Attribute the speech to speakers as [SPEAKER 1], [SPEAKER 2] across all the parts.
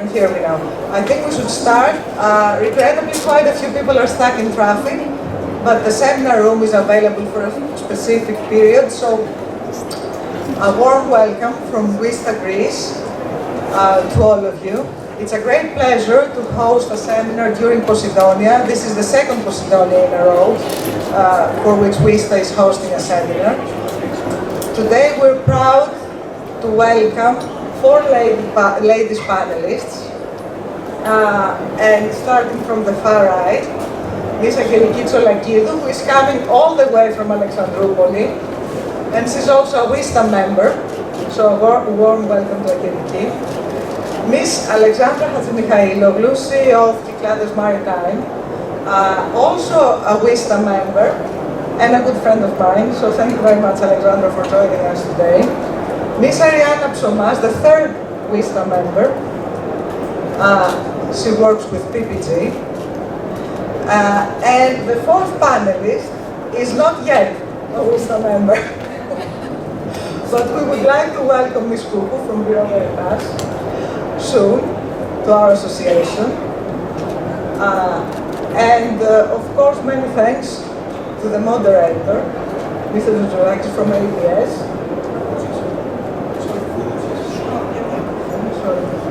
[SPEAKER 1] can hear me now. I think we should start. Regrettably, quite a few people are stuck in traffic, but the seminar room is available for a specific period, so a warm welcome from WISTA Greece to all of you. It's a great pleasure to host a seminar during Posidonia. This is the second Posidonia in a row for which WISTA is hosting a seminar. Today we're proud to welcome 4 ladies panelists, and starting from the far right, Ms. Angeliki Tsolakidou, who is coming all the way from Alexandroupoli, and she's also a WISTA member, so a warm welcome to Angeliki. Ms. Alexandra Hatzimichailoglu, CEO of Kyklades Maritime, also a WISTA member and a good friend of mine, so thank you very much, Alexandra, for joining us today. Ms. Ariana Psomas, the 3rd WISTA member, she works with PPG, and the 4th panelist is not yet a WISTA member, but we would like to welcome Ms. Kuku from Bureau Veritas soon to our association, and of course many thanks to the moderator, Mr. Zouzourakis from ABS,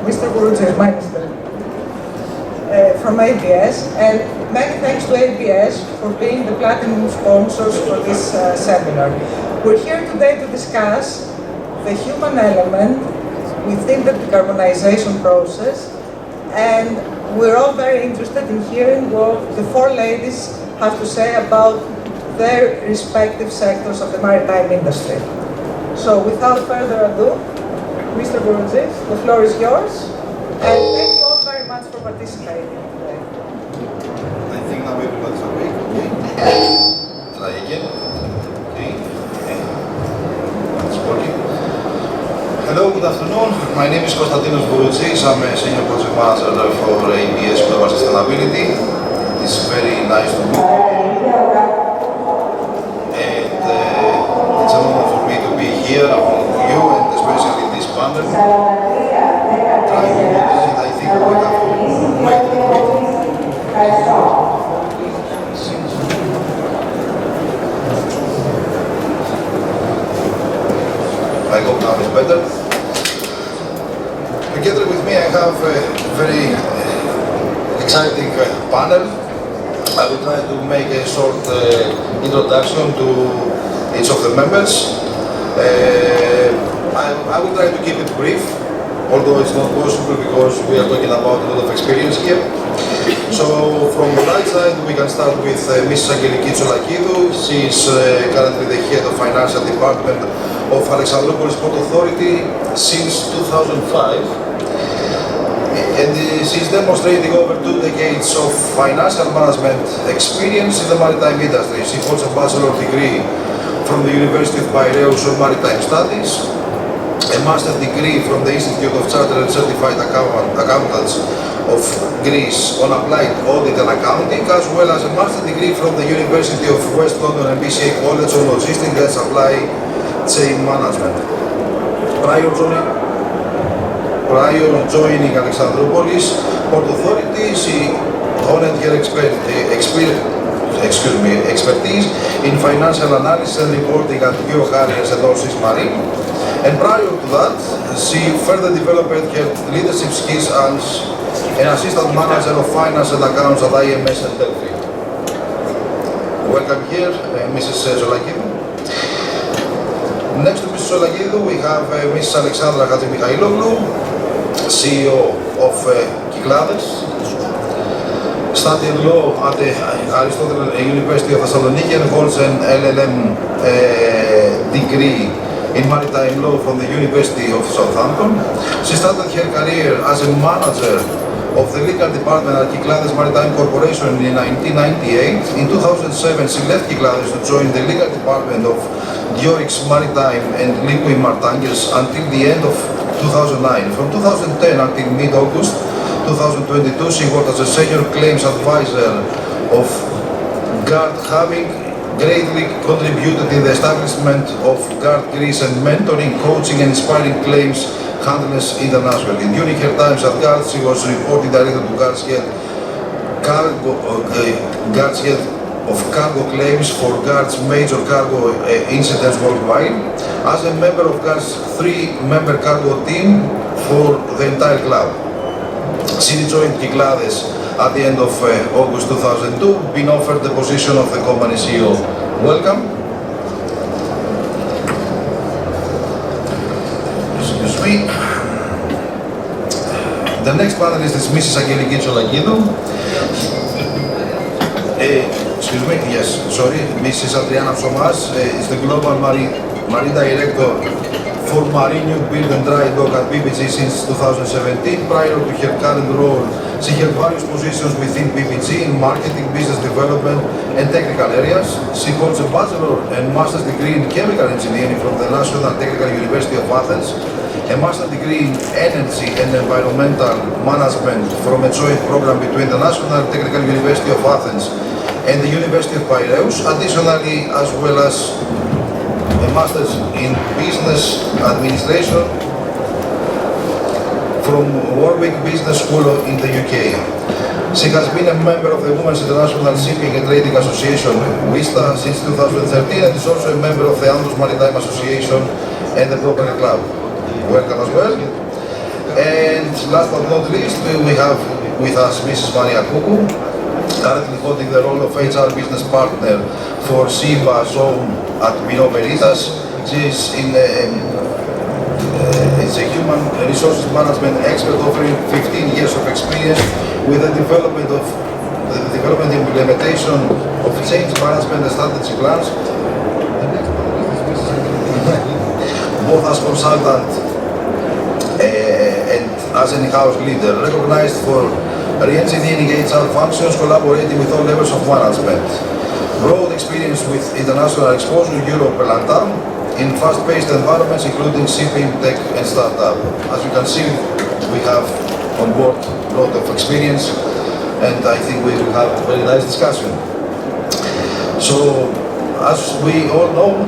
[SPEAKER 1] Mr. Gouroudzis, my mistake, from ABS, and many thanks to ABS for being the platinum sponsors for this seminar. We're here today to discuss the human element within the decarbonization process, and we're all very interested in hearing what the 4 ladies have to say about their respective sectors of the maritime industry. So without further ado, Mr. Gouroudzis, the floor is yours, and thank you all very much for participating today.
[SPEAKER 2] I think now everybody's awake, okay? Try again. Okay. It's working. Hello, good afternoon. My name is Konstantinos Gouroudzis. I'm a senior project manager for ABS Global Sustainability. It's very nice to meet you. And it's an honor for me to be here among you, and especially this panel. I think we have waited a bit. I hope now it's better. Together with me I have a very exciting panel. I will try to make a short introduction to each of the members. I will try to keep it brief, although it's not possible because we are talking about a lot of experience here. So from the right side we can start with Ms. Angeliki Tsolakidou. She is currently the head of financial department of Alexandroupolis Port Authority since 2005. And she's demonstrating over 2 decades of financial management experience in the maritime industry. She holds a bachelor's degree from the University of Piraeus on Maritime Studies, a master's degree from the Institute of Chartered and Certified Accountants of Greece on Applied Audit and Accounting, as well as a master's degree from the University of West London and BCA College on Logistics and Supply Chain Management. Prior joining Alexandroupolis Port Authority, she honed her expertise in financial analysis and reporting at Euro Harriers and Allseas Marine. And prior to that, she further developed her leadership skills as an assistant manager of finance and accounts at IMS and Delphi. Welcome here, Mrs. Tsolakidou. Next to Mrs. Tsolakidou, we have Mrs. Alexandra Hatzimichailoglu, CEO of Kyklades, studied law at the Aristotle University of Thessaloniki and holds an LLM degree in maritime law from the University of Southampton. She started her career as a manager of the legal department at Kyklades Maritime Corporation in 1998. In 2007, she left Kyklades to join the legal department of Diorix Maritime and Liquimar Tankers until the end of 2009. From 2010 until mid-August 2022, she worked as a senior claims advisor of GARD, having greatly contributed in the establishment of GARD Greece and mentoring, coaching and inspiring claims handlers internationally. During her times at GARD, she was reporting director to GARD's head of cargo claims for GARD's major cargo incidents worldwide, as a member of GARD's 3-member cargo team for the entire club. She joined Kyklades at the end of August 2002, being offered the position of the company CEO. Welcome. Excuse me. The next panelist is Mrs. Angeliki Tsolakidu. Excuse me, yes, sorry, Mrs. Adriana Somas is the Global Marine Director for Marine New Build and Dry Dock at PPG since 2017. Prior to her current role, she held various positions within PPG in marketing, business development and technical areas. She holds a bachelor and master's degree in chemical engineering from the National Technical University of Athens, a master's degree in energy and environmental management from a joint program between the National Technical University of Athens and the University of Piraeus, additionally as well as a master's in business administration from Warwick Business School in the UK. She has been a member of the Women's International Shipping and Trading Association, WISTA, since 2013, and is also a member of the Andros Maritime Association and the Property Club. Welcome as well. And last but not least, we have with us Mrs. Maria Koukou, currently holding the role of HR business partner for SIBA Zone at Minoperitas. She is is a human resources management expert offering 15 years of experience with the development and implementation of change management and strategy plans, both as consultant and as an in-house leader, recognized for re-engineering HR functions, collaborating with all levels of management. Broad experience with international exposure to Europe and LATAM in fast-paced environments, including shipping, tech, and startup. As you can see, we have on board a lot of experience, and I think we will have a very nice discussion. So, as we all know,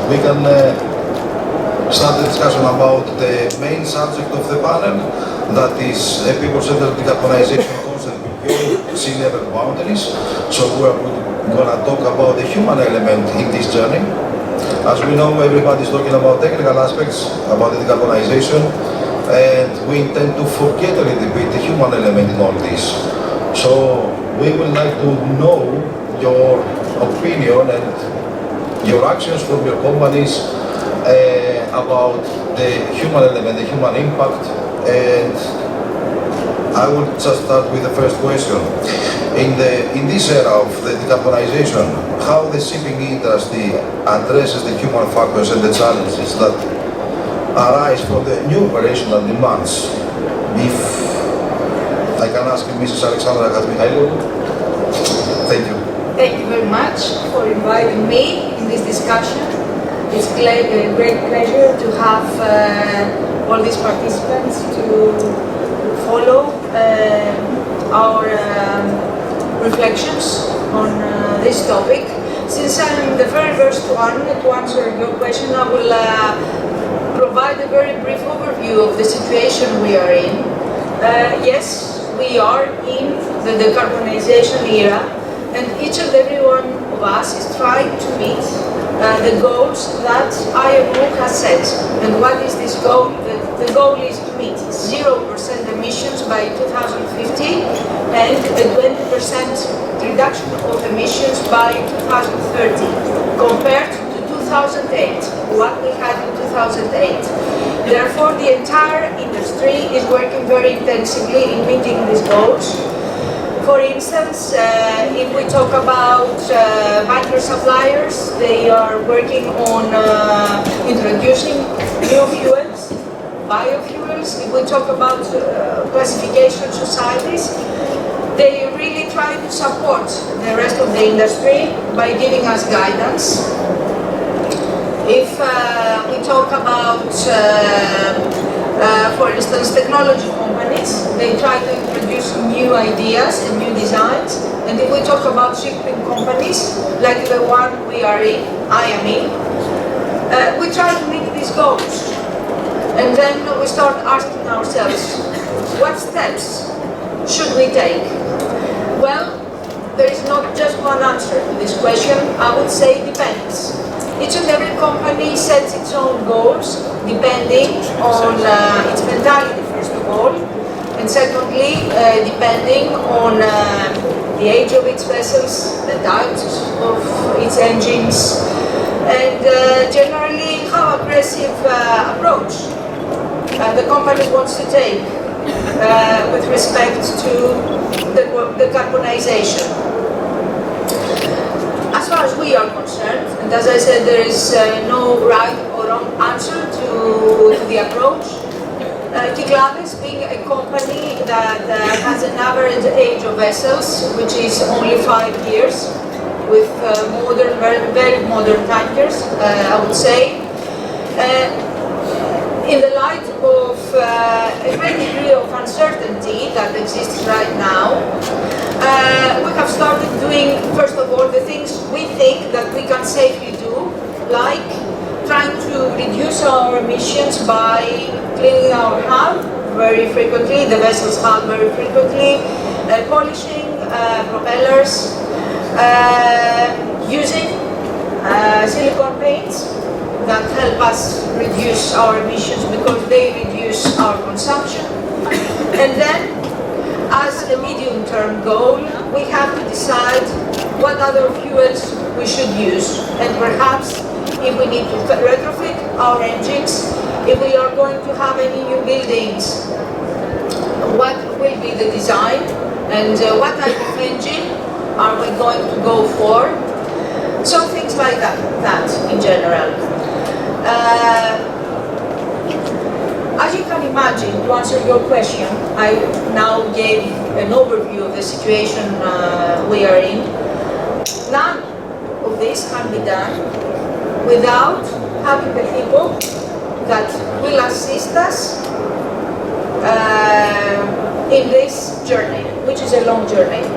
[SPEAKER 2] we can start the discussion about the main subject of the panel, that is a people-centered decarbonization concept beyond sea level boundaries. So we are going to talk about the human element in this journey. As we know, everybody is talking about technical aspects, about the decarbonization, and we intend to forget a little bit the human element in all this. So we would like to know your opinion and your actions from your companies about the human element, the human impact, and I will just start with the first question. In this era of the decarbonization, how the shipping industry addresses the human factors and the challenges that arise from the new operational demands? If I can ask Mrs. Alexandra Katmihailou. Thank you.
[SPEAKER 3] Thank you very much for inviting me in this discussion. It's a great pleasure to have all these participants to follow our reflections on this topic. Since I'm the very first one to answer your question, I will provide a very brief overview of the situation we are in. Yes, we are in the decarbonization era, and each and every one of us is trying to meet the goals that IMO has set. And what is this goal? The goal is to meet 0% emissions by 2050 and a 20% reduction of emissions by 2030 compared to 2008, what we had in 2008. Therefore, the entire industry is working very intensively in meeting these goals. For instance, if we talk about bunker suppliers, they are working on introducing new fuels, biofuels. If we talk about classification societies, they really try to support the rest of the industry by giving us guidance. If we talk about, for instance, technology companies, they try to introduce new ideas and new designs. And if we talk about shipping companies, like the one we are in, I am in, we try to meet these goals. And then we start asking ourselves, what steps should we take? Well, there is not just one answer to this question. I would say it depends. Each and every company sets its own goals depending on its mentality, first of all, and secondly, depending on the age of its vessels, the types of its engines, and generally how aggressive approach the company wants to take with respect to the decarbonization. As far as we are concerned, and as I said, there is no right or wrong answer to the approach. Kyklades being a company that has an average age of vessels, which is only 5 years, with modern, very modern tankers, I would say. In the light of a great degree of uncertainty that exists right now, we have started doing, first of all, the things we think that we can safely do, like trying to reduce our emissions by cleaning our hull very frequently, the vessel's hull very frequently, polishing propellers, using silicone paints that help us reduce our emissions because they reduce our consumption. And then, as a medium-term goal, we have to decide what other fuels we should use, and perhaps if we need to retrofit our engines, if we are going to have any new buildings, what will be the design, and what type of engine are we going to go for? So things like that in general. As you can imagine, to answer your question, I now gave an overview of the situation we are in. None of this can be done without having the people that will assist us in this journey, which is a long journey.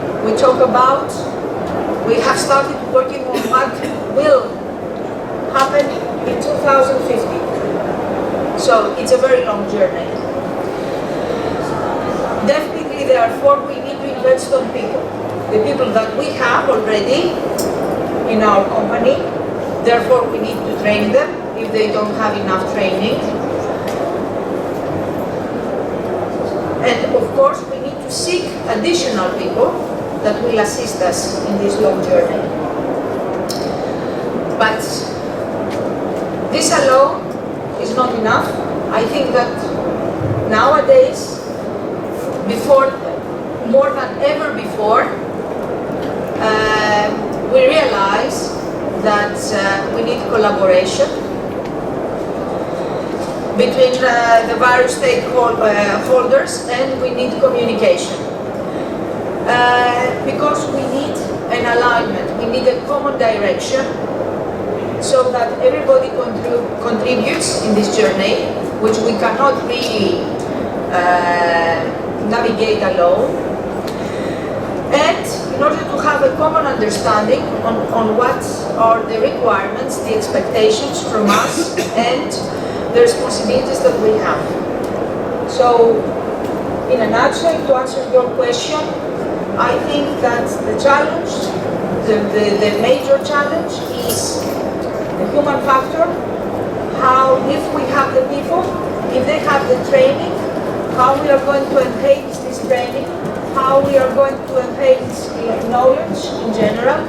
[SPEAKER 3] We have started working on what will happen in 2050. So it's a very long journey. Definitely, therefore, we need to invest on people. The people that we have already in our company, therefore we need to train them if they don't have enough training. And of course, we need to seek additional people that will assist us in this long journey. But this alone is not enough. I think that nowadays, more than ever before, we realize that we need collaboration between the various stakeholders, and we need communication. Because we need an alignment, we need a common direction, so that everybody contributes in this journey, which we cannot really navigate alone. And in order to have a common understanding on what are the requirements, the expectations from us, and the responsibilities that we have. So, in a nutshell, to answer your question, I think that the challenge, the major challenge is the human factor. How, if we have the people, if they have the training, how we are going to enhance this training, how we are going to enhance knowledge in general,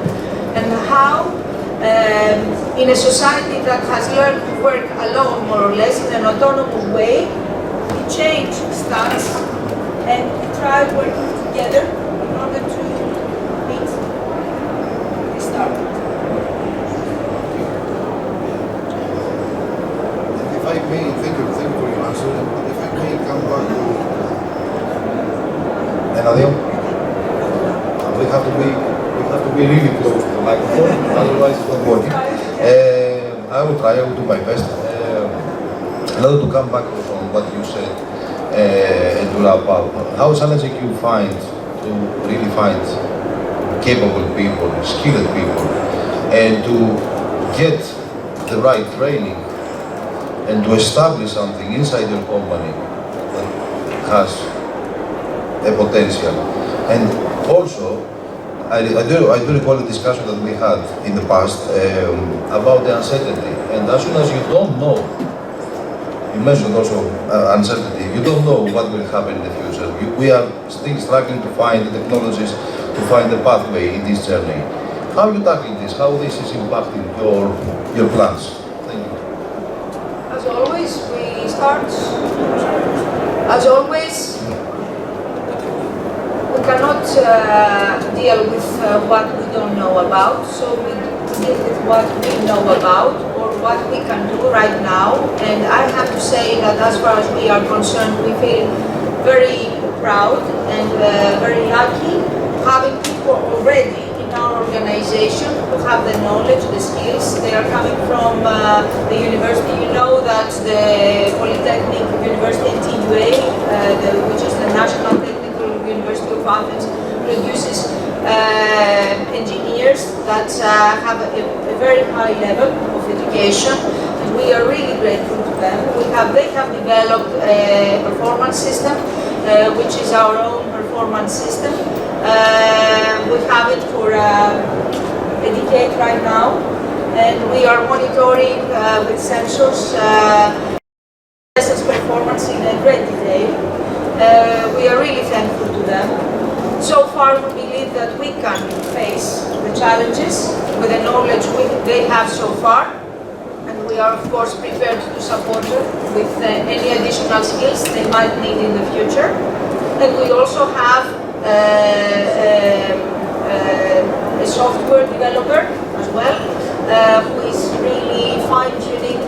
[SPEAKER 3] and how in a society that has learned to work alone, more or less, in an autonomous way, we change stance and we try working together in order to meet this target.
[SPEAKER 2] If I may, thank you for your answer. If I may come back to Eladio, we have to be really close to the microphone, otherwise it's not working. I will do my best. Eladio, to come back on what you said and to wrap up, how challenging you find to really find capable people, skilled people, and to get the right training and to establish something inside your company that has a potential. And also, I do recall a discussion that we had in the past about the uncertainty. And as soon as you don't know, you mentioned also uncertainty, you don't know what will happen in the future. We are still struggling to find the technologies, to find the pathway in this journey. How are you tackling this? How this is impacting your plans? Thank you.
[SPEAKER 3] As always, we start. As always, we cannot deal with what we don't know about, so we deal with what we know about or what we can do right now. And I have to say that as far as we are concerned, we feel very proud and very lucky having people already in our organization who have the knowledge, the skills. They are coming from the university. You know that the Polytechnic University in TUA, which is the National Technical University of Athens, produces engineers that have a very high level of education, and we are really grateful to them. They have developed a performance system, which is our own performance system. We have it for a decade right now, and we are monitoring with sensors vessels' performance in a great detail. We are really thankful to them. So far, we believe that we can face the challenges with the knowledge they have so far, and we are, of course, prepared to support them with any additional skills they might need in the future. And we also have a software developer as well, who is really fine-tuning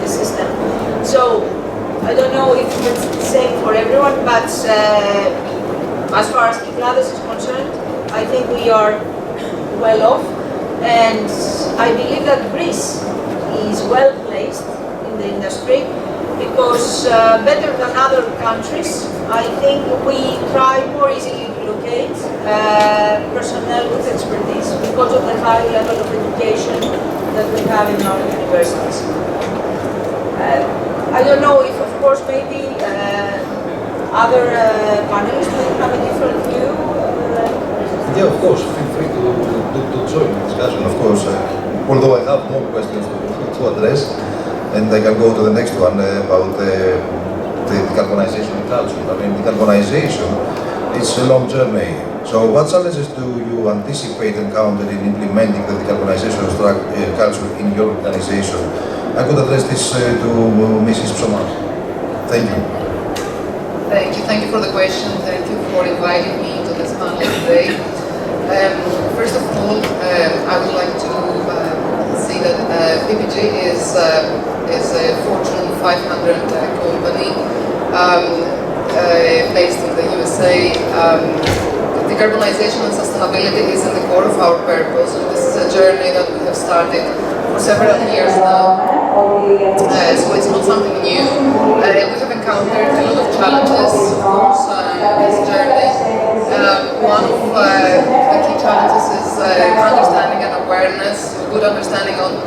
[SPEAKER 3] the system. So, I don't know if it's the same for everyone, but as far as Kykladas is concerned, I think we are well off, and I believe that Greece is well placed in the industry because better than other countries, I think we try more easily to locate personnel with expertise because of the high level of education that we have in our universities. I don't know if, of course, maybe other panelists may have a different view.
[SPEAKER 2] Yeah, of course. Feel free to join the discussion, of course. Although I have more questions to address, and I can go to the next one about the decarbonization culture. I mean, decarbonization is a long journey. So what challenges do you anticipate encountering in implementing the decarbonization culture in your organization? I could address this to Mrs. Psomas. Thank you.
[SPEAKER 4] Thank you for the question. Thank you for inviting me to this panel today. First of all, I would like to say that PPG is a Fortune 500 company based in the USA. Decarbonization and sustainability is in the core of our purpose, and this is a journey that we have started for several years now. So it's not something new. We have encountered a lot of challenges, of course, in this journey. One of the key challenges is understanding and awareness, good understanding on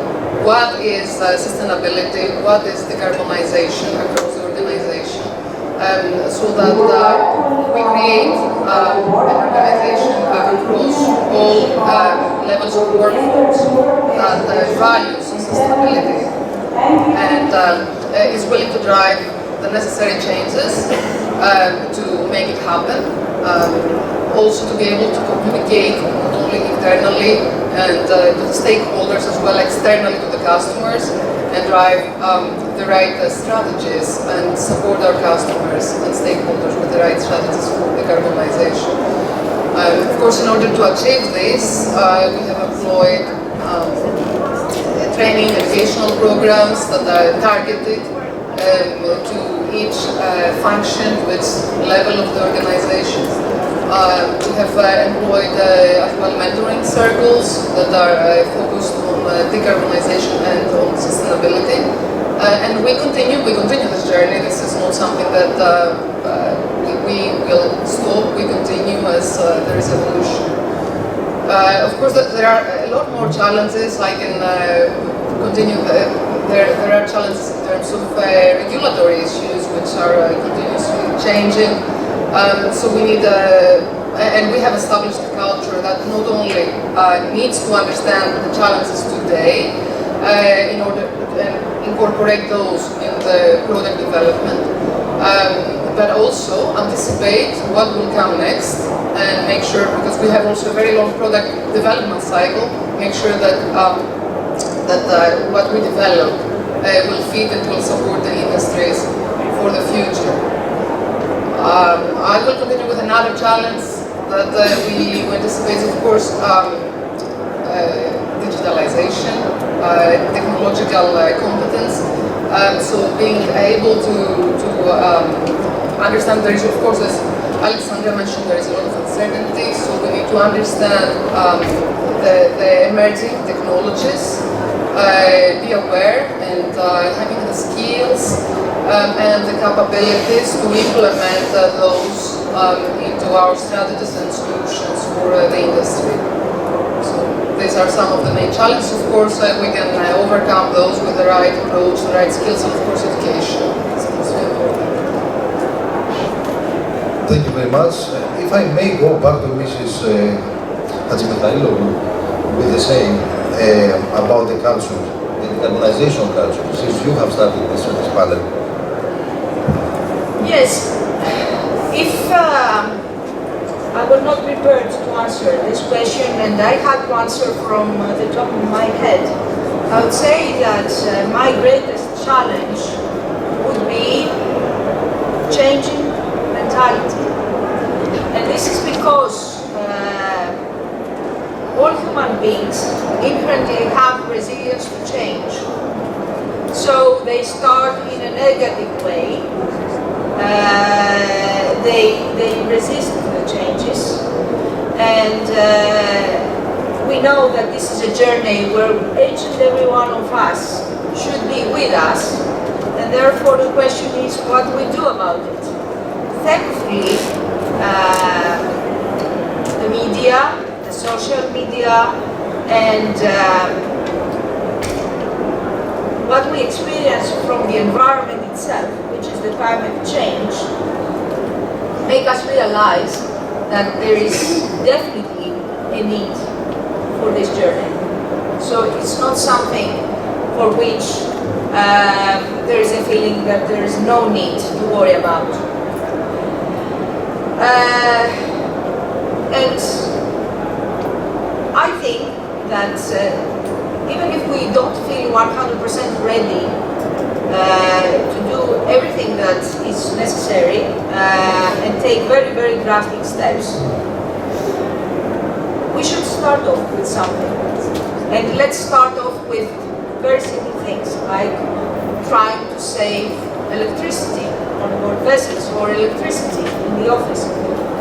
[SPEAKER 4] what is sustainability, what is decarbonization across the organization, so that we create an organization across all levels of workforce that values sustainability and is willing to drive the necessary changes to make it happen. Also to be able to communicate not only internally and to the stakeholders as well externally to the customers and drive the right strategies and support our customers and stakeholders with the right strategies for decarbonization. Of course, in order to achieve this, we have employed training educational programs that are targeted to each function, to its level of the organization. We have employed as well mentoring circles that are focused on decarbonization and on sustainability. And we continue this journey. This is not something that we will stop. We continue as there is evolution. Of course, there are a lot more challenges. I can continue. There are challenges in terms of regulatory issues which are continuously changing. So we need, and we have established a culture that not only needs to understand the challenges today in order to incorporate those in the product development, but also anticipate what will come next and make sure, because we have also a very long product development cycle, make sure that what we develop will fit and will support the industries for the future. I will continue with another challenge that we anticipate, of course, digitalization, technological competence. So being able to understand, there is, of course, as Alexandra mentioned, there is a lot of uncertainty, so we need to understand the emerging technologies, be aware, and having the skills and the capabilities to implement those into our strategies and solutions for the industry. So these are some of the main challenges. Of course, we can overcome those with the right approach, the right skills, and of course education. It's also important.
[SPEAKER 2] Thank you very much. If I may go back to Mrs. Hadjimechailou with the same about the culture, the decarbonization culture, since you have started this panel.
[SPEAKER 3] Yes, if I was not prepared to answer this question and I had to answer from the top of my head, I would say that my greatest challenge would be changing mentality. And this is because all human beings inherently have resilience to change. So they start in a negative way. They resist the changes, and we know that this is a journey where each and every one of us should be with us, and therefore the question is what we do about it. Thankfully, the media, the social media, and what we experience from the environment itself, which is the climate change, make us realize that there is definitely a need for this journey. So it's not something for which there is a feeling that there is no need to worry about. And I think that even if we don't feel 100% ready to do everything that is necessary and take very, very drastic steps, we should start off with something. And let's start off with very simple things, like trying to save electricity on board vessels or electricity in the office.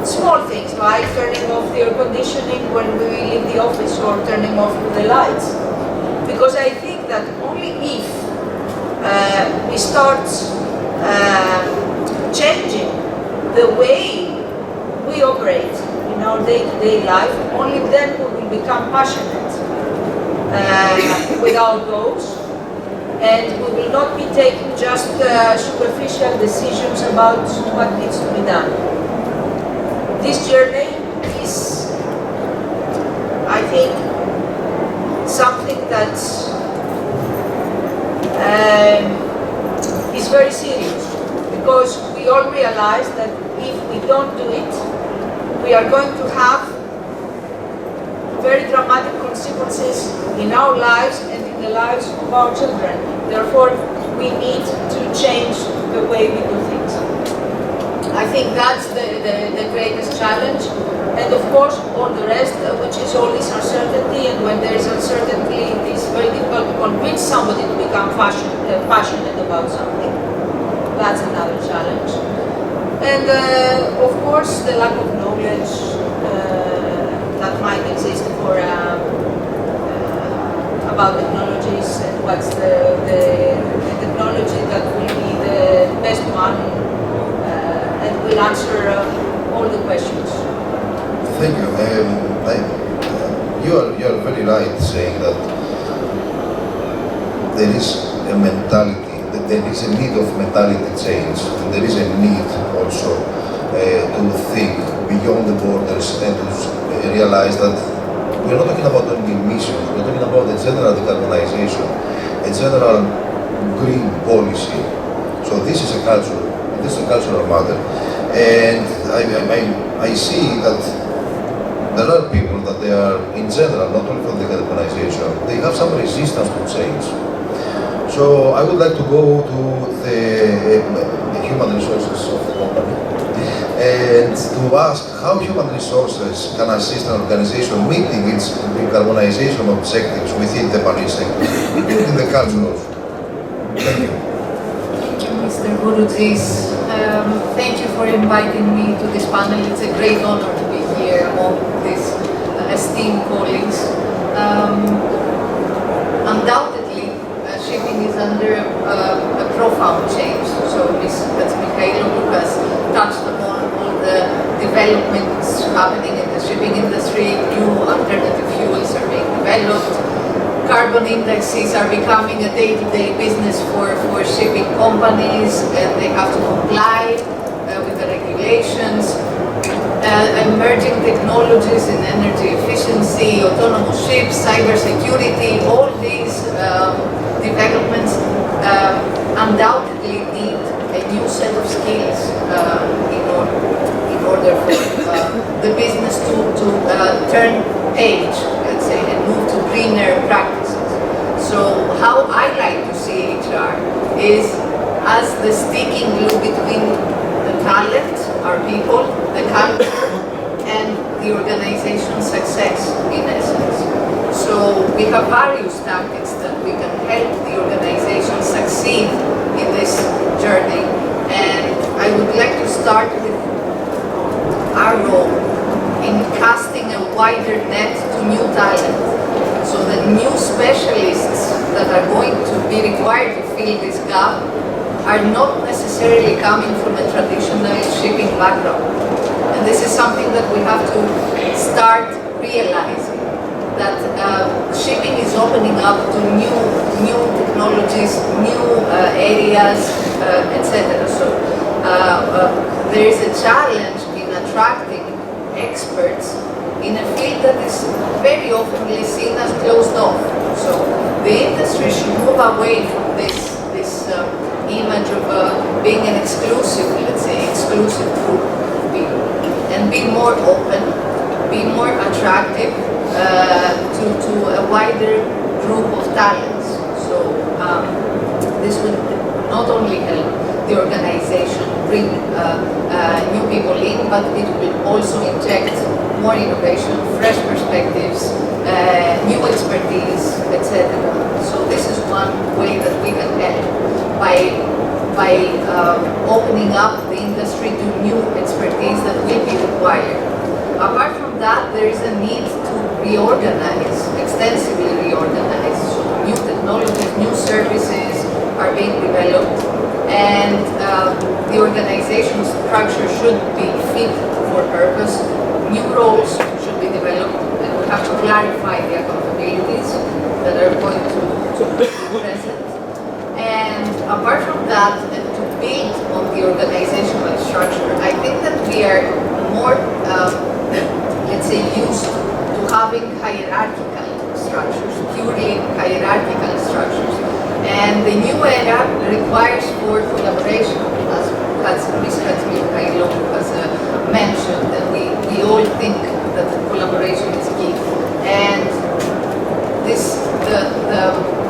[SPEAKER 3] Small things like turning off the air conditioning when we leave the office or turning off the lights. Because I think that only if we start changing the way we operate in our day-to-day life, only then we will become passionate with our goals, and we will not be taking just superficial decisions about what needs to be done. This journey is, I think, something that is very serious, because we all realize that if we don't do it, we are going to have very dramatic consequences in our lives and in the lives of our children. Therefore, we need to change the way we do things. I think that's the greatest challenge. And of course, all the rest, which is all this uncertainty, and when there is uncertainty, it is very difficult to convince somebody to become passionate about something. That's another challenge. And of course, the lack of knowledge that might exist for about technologies and what's the technology that will be the best one and will answer all the questions.
[SPEAKER 2] Thank you. You are very right saying that there is a mentality there is a need of mentality change, and there is a need also to think beyond the borders and to realize that we're not talking about only emissions, we're talking about a general decarbonization, a general green policy. So this is a cultural matter. And I see that there are people that they are, in general, not only for decarbonization, they have some resistance to change. So I would like to go to the human resources of the company and to ask how human resources can assist an organization meeting its decarbonization objectives within the marine sector, including the culture also. Thank you.
[SPEAKER 5] Thank you, Mr. Gurujis. Thank you for inviting me to this panel. It's a great honor to be here among these esteemed colleagues. Undoubtedly, shipping is under a profound change. So Ms. Mikhailou has touched upon all the developments happening in the shipping industry. New alternative fuels are being developed. Carbon indexes are becoming a day-to-day business for shipping companies, and they have to comply with the regulations. Emerging technologies in energy efficiency, autonomous ships, cybersecurity, all these developments undoubtedly need a new set of skills in order for the business to turn page, let's say, and move to greener practices. So how I like to see HR is as the sticking glue between the talent, our people, the culture, and the organization's success, in essence. So we have various tactics that we can help the organization succeed in this journey. And I would like to start with our role in casting a wider net to new talent. So the new specialists that are going to be required to fill this gap are not necessarily coming from a traditional shipping background. And this is something that we have to start realizing, that shipping is opening up to new technologies, new areas, etc. So there is a challenge in attracting experts in a field that is very often seen as closed off. So the industry should move away from this image of being an exclusive, let's say, exclusive group of people, and be more open, be more attractive to a wider group of talents. So this will not only help the organization bring new people in, but it will also inject more innovation, fresh perspectives, new expertise, etc. So this is one way that we can help by opening up the industry to new expertise that will be required. Apart from that, there is a need to reorganize, extensively reorganize. So new technologies, new services are being developed, and the organization structure should be fit for purpose. New roles should be developed, and we have to clarify the accountabilities that are going to be present. And apart from that, and to build on the organizational structure, I think that we are more, let's say, used to having hierarchical structures, purely hierarchical structures. And the new era requires for collaboration, as Ms. Mikhailou has mentioned, and we all think that collaboration is key. And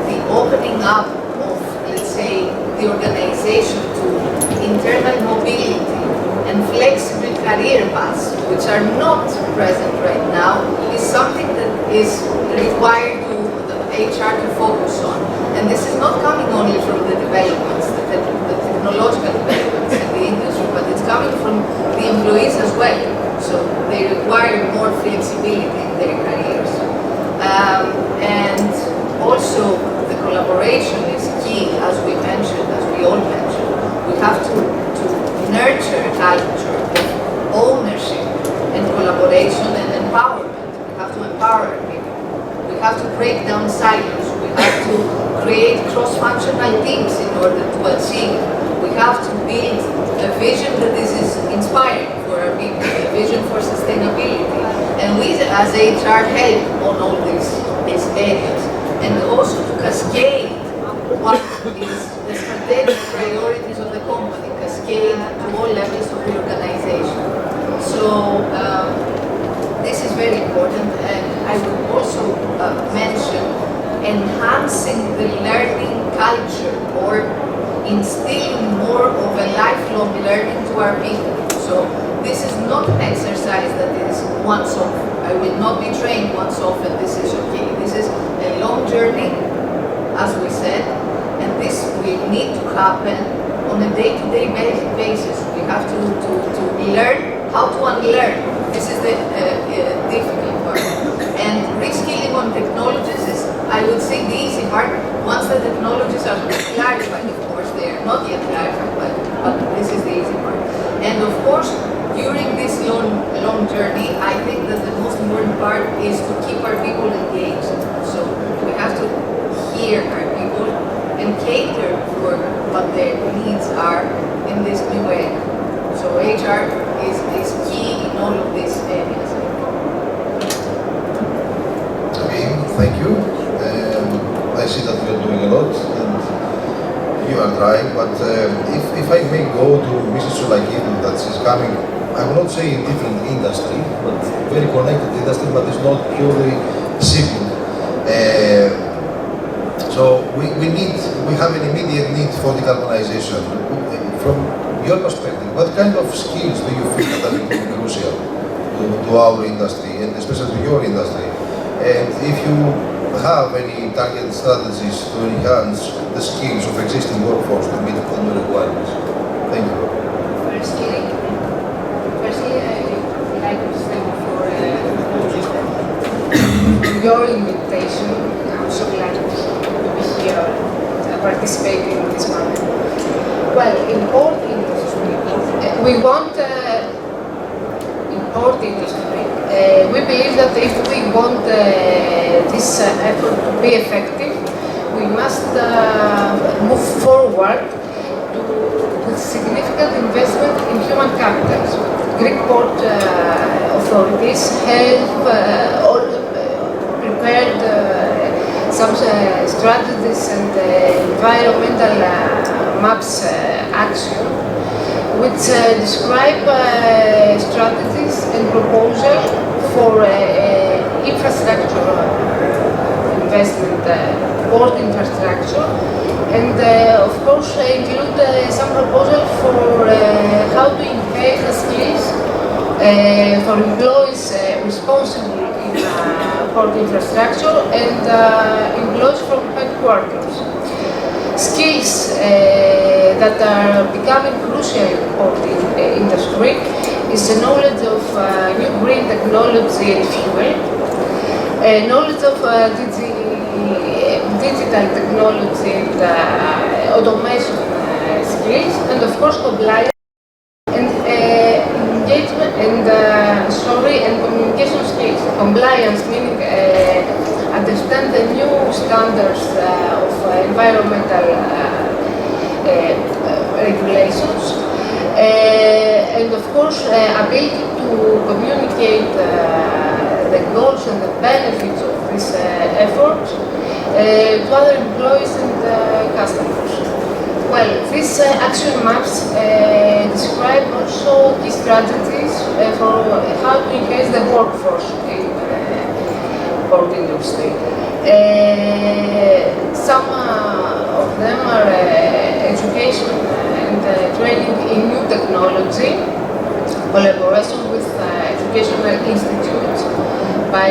[SPEAKER 5] the opening up of, let's say, the organization to internal mobility and flexible career paths, which are not present right now, is something that is required to the HR to focus on. And this is not coming only from the developments, the technological developments in the industry, but it's coming from the employees as well. So they require more flexibility in their careers. And also the collaboration is key, as we mentioned, as we all mentioned. We have to nurture a culture of ownership and collaboration and empowerment. We have to empower people. We have to break down silos. We have to create cross-functional teams in order to as HR help on all these areas, and also to cascade what is the strategic priorities of the company, cascade to all levels of the organization. So this is very important, and I would also mention enhancing the learning culture or instilling more of a lifelong learning to our people. So this is not an exercise that is once off. I will not be trained once off and this is okay. This is a long journey, as we said, and this will need to happen on a day-to-day basis. We have to learn how to unlearn. This is the difficult part. And reskilling on technologies is, I would say, the easy part. Once the technologies are clarified, of course, they are not yet clarified, but this is the easy part. And of course, during this long journey, I think that the most important part is to keep our people engaged. So we have to hear our people and cater for what their needs are in this new era. So HR is key in all of these areas.
[SPEAKER 2] Okay, thank you. I see that you are doing a lot and you are trying, but if I may go to Mrs. Soulakidu, that is coming, I will not say in different industry, but very connected industry, but it's not purely shipping. So we have an immediate need for decarbonization. From your perspective, what kind of skills do you feel that are really crucial to our industry and especially to your industry? And if you have any targeted strategies to enhance the skills of existing workforce to meet the new requirements? Thank you.
[SPEAKER 6] Firstly, I would like to thank for your invitation. I'm so glad to be here participating in this matter. Well, in port industry, we want import industry. We believe that if we want this effort to be effective, we must move forward with significant investment in human capital. Greek port authorities have all prepared some strategies and environmental maps action, which describe strategies and proposals for infrastructure investment, port infrastructure, and of course include some proposals for how to enhance the skills for employees responsible in port infrastructure and employees from headquarters. Skills that are becoming crucial in the port industry is the knowledge of new green technology and fuel, knowledge of digital technology and automation skills, and of course compliance and engagement and communication skills. Compliance meaning understand the new standards of environmental regulations, and of course ability to communicate the goals and the benefits of this effort to other employees and customers. Well, these action maps describe also key strategies for how to enhance the workforce in port industry. Some of them are education and training in new technology, collaboration with educational institutes by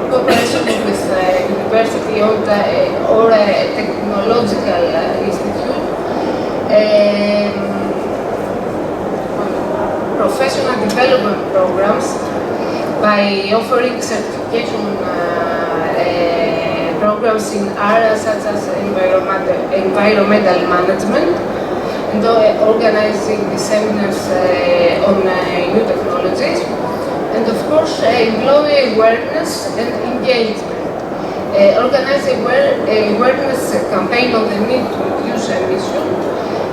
[SPEAKER 6] cooperation with university or technological institute, professional development programs by offering certification programs in areas such as environmental management, and organizing seminars on new technologies, and of course employee awareness and engagement. Organize awareness campaign on the need to reduce emissions,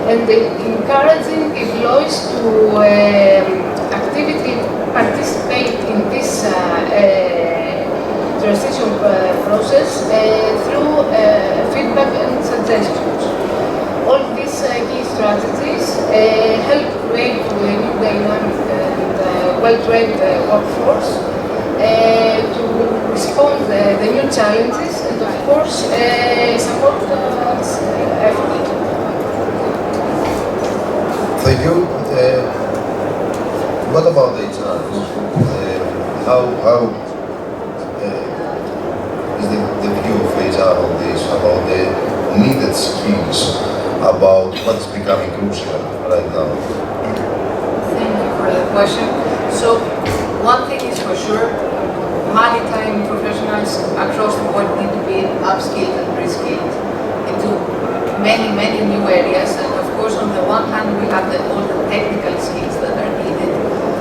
[SPEAKER 6] and encouraging employees to actively participate questions. All these key strategies help create a new dynamic and well-trained workforce to respond to the new challenges and of course support this effort.
[SPEAKER 2] Thank you. What about the HR? How is the view of HR on this, about the needed skills, about what's becoming crucial right now?
[SPEAKER 5] Thank you for the question. So, one thing is for sure, maritime professionals across the board need to be upskilled and reskilled into many new areas. And of course, on the one hand, we have all the technical skills that are needed.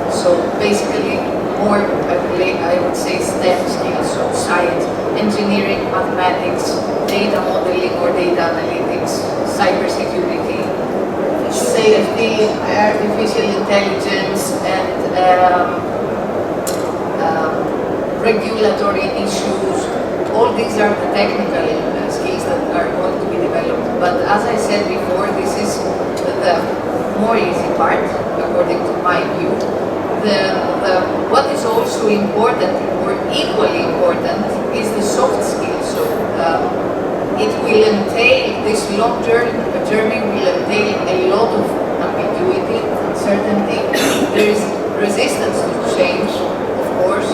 [SPEAKER 5] So basically, more, I would say, STEM skills, so science, engineering, mathematics, data modeling or data analytics, cybersecurity, safety, artificial intelligence, and regulatory issues. All these are the technical skills that are going to be developed. But as I said before, this is the more easy part, according to my view. What is also important, or equally important, is the soft skills. So it will entail, this long journey will entail a lot of ambiguity, uncertainty. There is resistance to change, of course.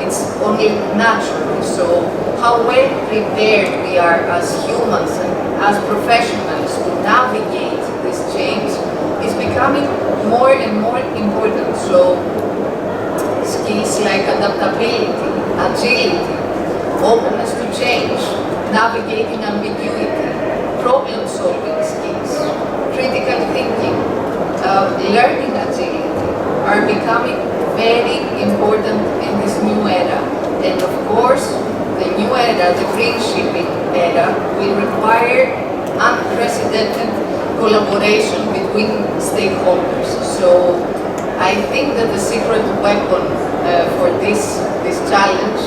[SPEAKER 5] It's only natural. So how well prepared we are as humans and as professionals to navigate this change is becoming more and more important. So skills like adaptability, agility, openness to change, navigating ambiguity, problem-solving skills, critical thinking, learning agility are becoming very important in this new era. And of course, the new era, the green shipping era, will require unprecedented collaboration between stakeholders. So I think that the secret weapon for this challenge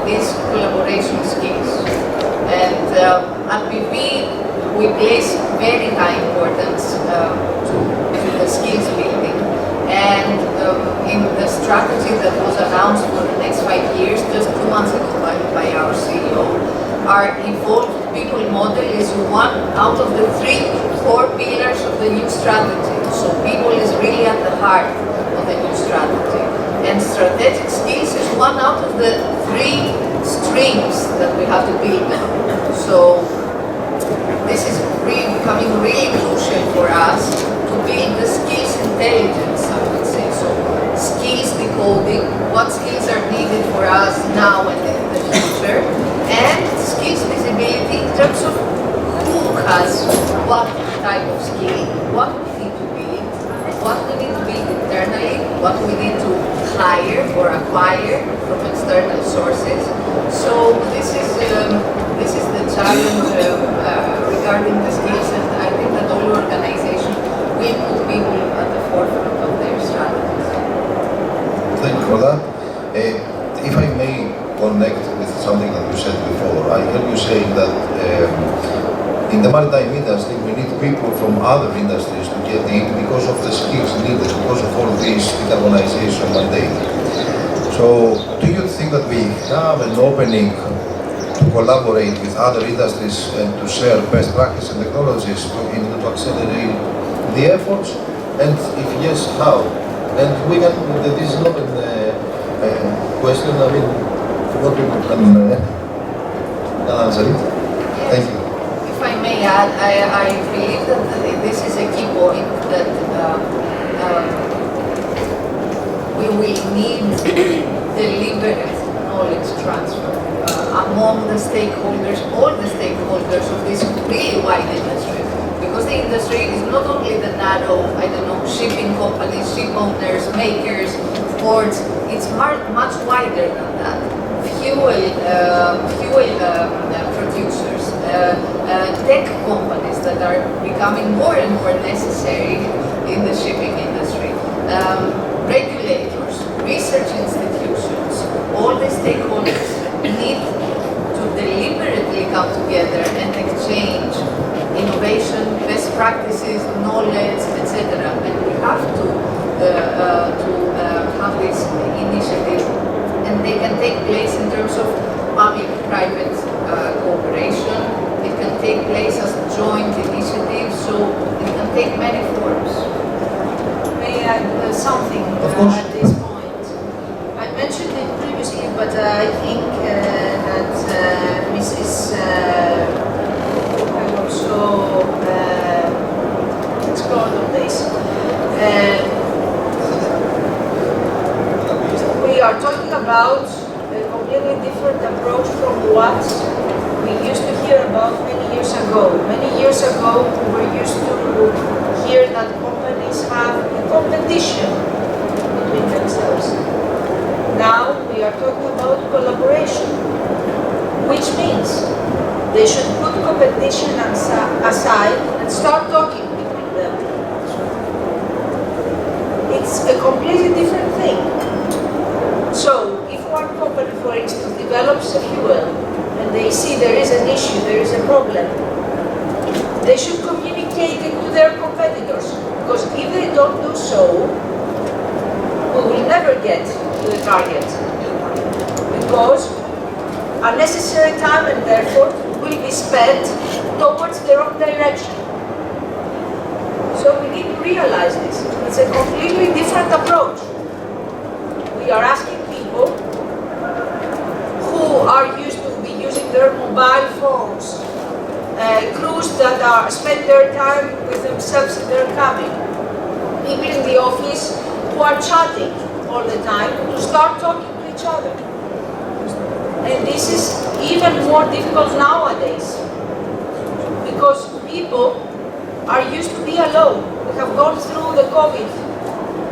[SPEAKER 5] is collaboration skills. And at BV, we place very high importance to the skills building. And in the strategy that was announced for the next 5 years, just 2 months ago by our CEO, our evolved people model is one out of the 3 core pillars of the new strategy. So people is really at the heart of the new strategy. And strategic skills is one out of the 3 streams that we have to build. So this is really becoming really crucial for us to build the skills intelligence, I would say. So skills decoding, what skills are needed for us now and in the future, and skills visibility in terms of who has what type of skill, what we need to build, what we need to build internally, what we need to hire or acquire from external sources. So this is the challenge regarding the skills, and I think that all organizations will put people at the forefront of their strategies.
[SPEAKER 2] Thank you for that. If I may connect with something that you said before, I heard you saying that in the maritime industry we need people from other industries to get in because of the skills needed, because of all this decarbonization mandate. So do you think that we have an opening to collaborate with other industries and to share best practice and technologies in order to accelerate the efforts? And if yes, how? And we can, this is not a question, I mean, what we can answer it.
[SPEAKER 5] Yes.
[SPEAKER 2] Thank you.
[SPEAKER 5] If I may add, I believe that this is a key point, that we will need deliberate knowledge transfer among the stakeholders, all the stakeholders of this really wide industry. Because the industry is not only the narrow, I don't know, shipping companies, ship owners, makers, ports, it's much wider than that. Fuel producers, tech companies that are becoming more and more necessary in the shipping industry, regulators, research institutions, all the stakeholders need to deliberately come together and exchange have this initiative, and they can take place in terms of public-private cooperation. It can take place as joint initiatives, so it can take many forms.
[SPEAKER 3] May I add something at this point? I mentioned it previously, but I think that Mrs. can also explore on this. We are talking about a completely different approach from what we used to hear about many years ago. Many years ago, we were used to hear that companies have a competition between themselves. Now we are talking about collaboration, which means they should put competition aside and start talking between them. It's a completely different thing. So, if one company, for instance, develops a fuel and they see there is an issue, there is a problem, they should communicate it to their competitors. Because if they don't do so, we will never get to the target. Because unnecessary time and effort will be spent towards the wrong direction. So we need to realize this. It's a completely different approach. We are asking people who are used to be using their mobile phones, crews that spend their time with themselves in their cabin, people in the office who are chatting all the time, to start talking to each other. And this is even more difficult nowadays, because people are used to be alone. We have gone through the COVID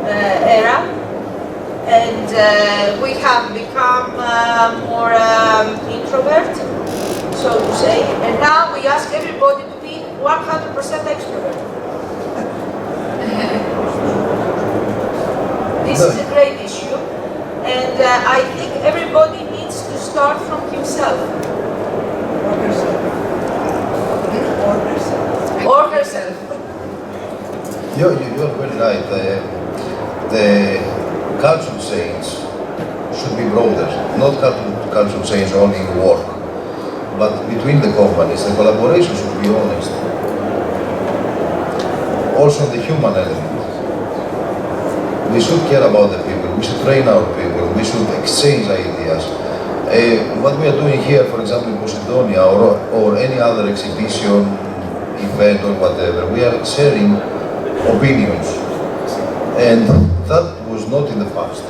[SPEAKER 3] era, and we have become more introvert, so to say, and now we ask everybody to be 100% extrovert. This is a great issue, and I think everybody needs to start from himself. Or herself.
[SPEAKER 2] You're very right. The cultural change should be broader, not cultural change only in work, but between the companies. The collaboration should be honest. Also the human element. We should care about the people, we should train our people, we should exchange ideas. What we are doing here, for example, in Posidonia or any other exhibition, event or whatever, we are sharing opinions. And that was not in the past.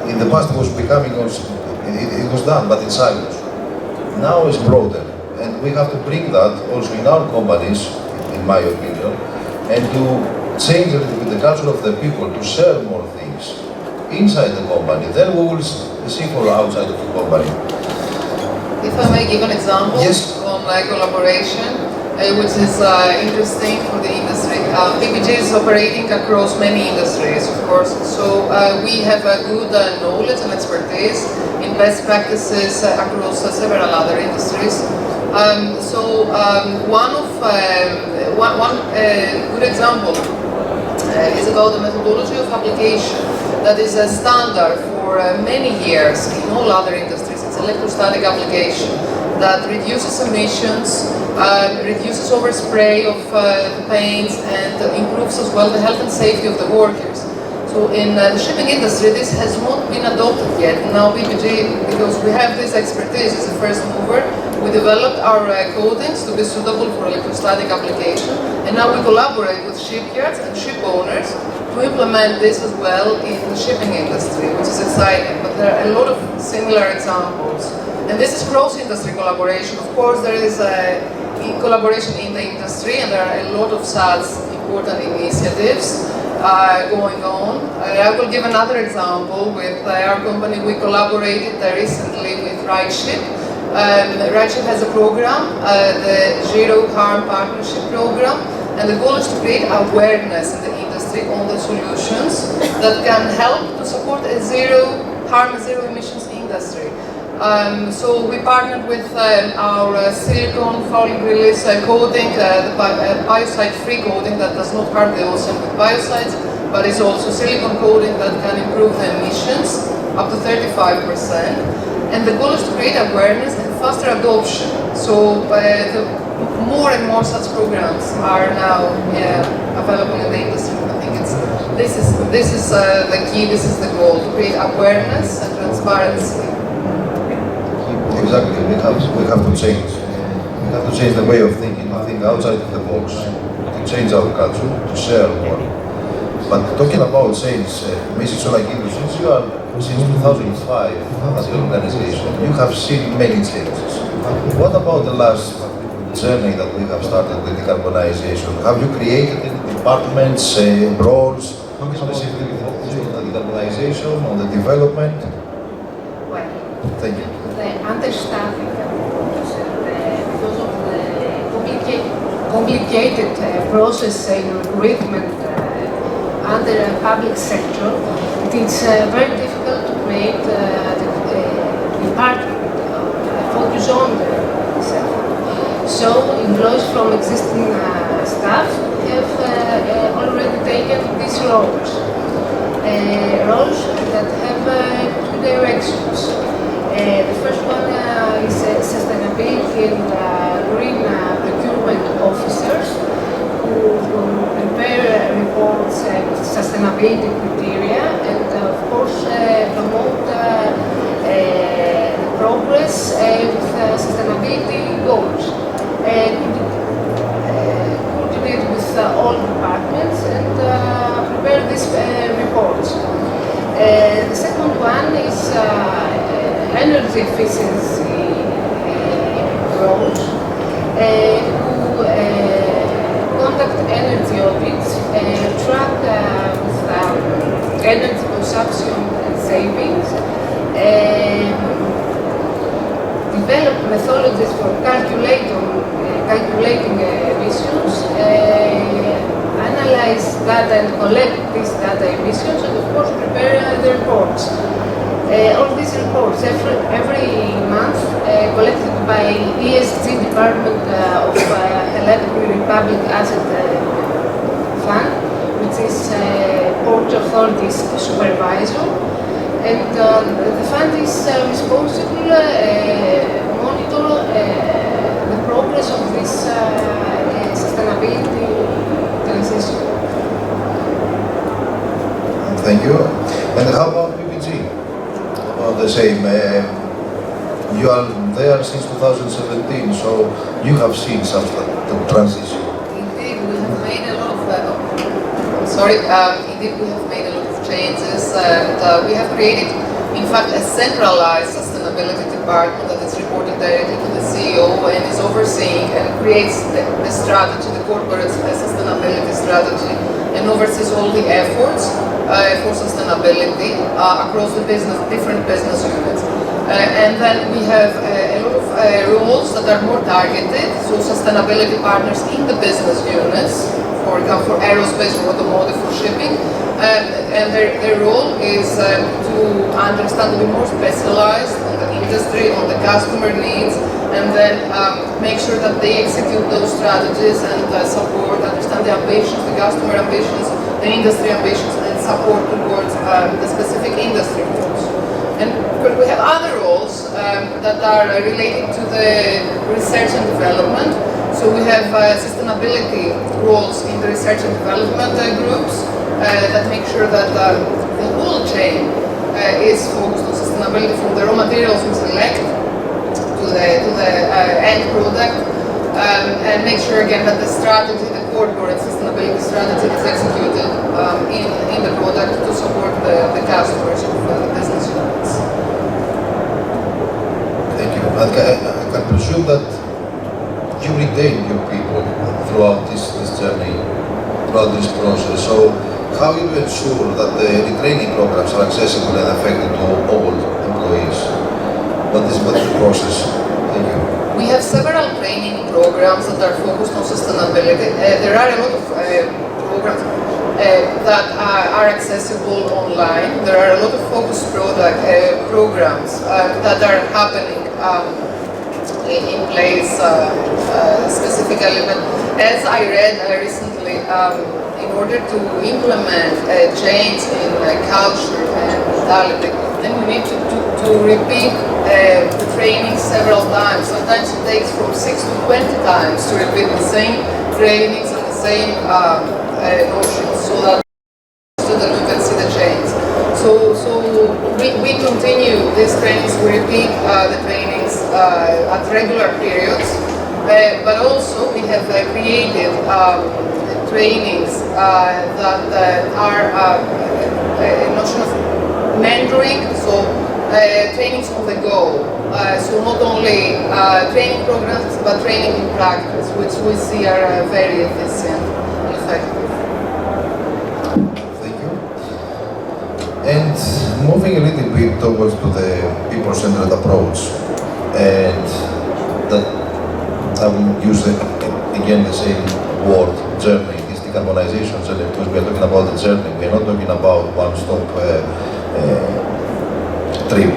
[SPEAKER 2] In the past it was becoming, it was done, but in silos. Now it's broader. And we have to bring that also in our companies, in my opinion, and to change a little bit the culture of the people, to share more things inside the company. Then we will see for outside of the company.
[SPEAKER 4] If I may give an example on collaboration, which is interesting for the industry. PPG is operating across many industries, of course, so we have a good knowledge and expertise in best practices across several other industries. One good example is about the methodology of application that is a standard for many years in all other industries. It's electrostatic application that reduces emissions, reduces overspray of paints, and improves as well the health and safety of the workers. So in the shipping industry, this has not been adopted yet. Now PPG, because we have this expertise as a first mover, we developed our coatings to be suitable for electrostatic application, and now we collaborate with shipyards and ship owners to implement this as well in the shipping industry, which is exciting. But there are a lot of similar examples. And this is cross-industry collaboration. Of course, there is collaboration in the industry, and there are a lot of such important initiatives going on. I will give another example with our company. We collaborated recently with RightShip. RightShip has a program, the Zero Harm Partnership Program, and the goal is to create awareness in the industry on the solutions that can help to support a zero harm, zero emissions industry. So we partnered with our silicone fouling release coating, the biocide-free coating that does not harm the ocean with biocides. but it's also silicon coating that can improve the emissions up to 35%. And the goal is to create awareness and faster adoption. So the more and more such programs are now available in the industry. I think this is the key. This is the goal: to create awareness and transparency.
[SPEAKER 2] Exactly. We have to change. We have to change the way of thinking. To think outside of the box. To change our culture. To share more. But talking about change, Mrs. Solakidou, since 2005 as an organization, you have seen many changes. What about the last journey that we have started with decarbonization? Have you created any departments, roles, specifically focused on the decarbonization, on the development?
[SPEAKER 6] Well,
[SPEAKER 2] Thank you.
[SPEAKER 6] the understaffing because of the complicated process in recruitment under a public sector, it is very difficult to create the department focus on this effort. So employees from existing staff have already taken these roles. Roles that have two directions. The first one is sustainability and green procurement officers who prepare reports with sustainability criteria and of course promote progress with sustainability goals. Coordinate with all departments and prepare these reports. The second one is energy efficiency roles who conduct energy audits, track with energy consumption and savings, develop methodologies for calculating emissions, analyze data and collect these data emissions, and of course prepare the reports. All these reports every month collected by ESG department of Hellenic Republic Asset Fund, which is Port Authority's supervisor, and the fund is responsible monitor the progress of this sustainability transition.
[SPEAKER 2] Thank you. And how about PPG? About the same. You are there since 2017, so you have seen some transition.
[SPEAKER 4] Indeed, we have made a lot of. Indeed, we have made a lot of changes, and we have created, in fact, a centralized sustainability department that is reporting directly to the CEO and is overseeing and creates the strategy, the corporate sustainability strategy, and oversees all the efforts for sustainability across the different business units. And then we have a lot of roles that are more targeted, so sustainability partners in the business units, for example, for aerospace, for automotive, for shipping. And their role is to understand, to be more specialized on the industry, on the customer needs, and then make sure that they execute those strategies and support, understand the ambitions, the customer ambitions, the industry ambitions, and support towards the specific industry goals. And we have other roles that are related to the research and development. So we have sustainability roles in the research and development groups that make sure that the whole chain is focused on sustainability, from the raw materials we select to the end product, and make sure again that the strategy, the corporate sustainability strategy, is executed in the product to support the customers of the business units.
[SPEAKER 2] Thank you. I can presume that you retain your people throughout this journey, throughout this process. So how do you ensure that the retraining programs are accessible and effective to all employees? What is the process? Thank you.
[SPEAKER 4] We have several training programs that are focused on sustainability. There are a lot of programs that are accessible online. There are a lot of focused programs that are happening in place specifically. But as I read recently in order to implement change in culture and mentality, then we need to repeat the training several times. Sometimes it takes from 6 to 20 times to repeat the same trainings and the same notions, so that we can see the change. So we continue these trainings, we repeat the trainings at regular periods, but also we have created trainings that are a notion of mentoring, so trainings on the go. So not only training programs, but training in practice, which we see are very efficient and effective.
[SPEAKER 2] Thank you. And moving a little bit towards to the people-centered approach, and that I will use again the same word, journey, this decarbonization journey, because we are talking about the journey. We are not talking about one-stop trip.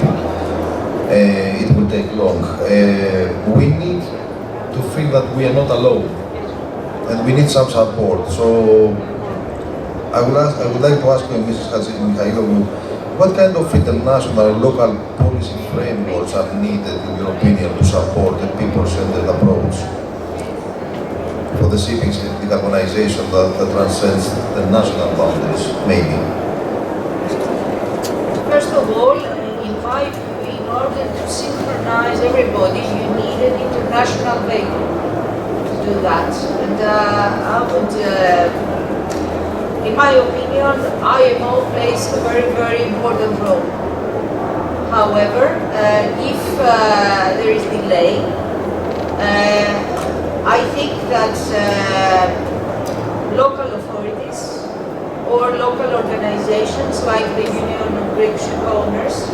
[SPEAKER 2] It will take long. We need to feel that we are not alone, and we need some support. So I would like to ask you, Mrs. Mihailoglu, what kind of international local policy frameworks are needed, in your opinion, to support the people-centered approach for the shipping decarbonization that transcends the national boundaries, maybe?
[SPEAKER 3] First of all, in my view, in order to synchronize everybody, you need an international vehicle to do that. And I would, in my opinion, IMO plays a very, very important role. However, if there is delay, I think that local authorities or local organizations like the Union of Greek Ship Owners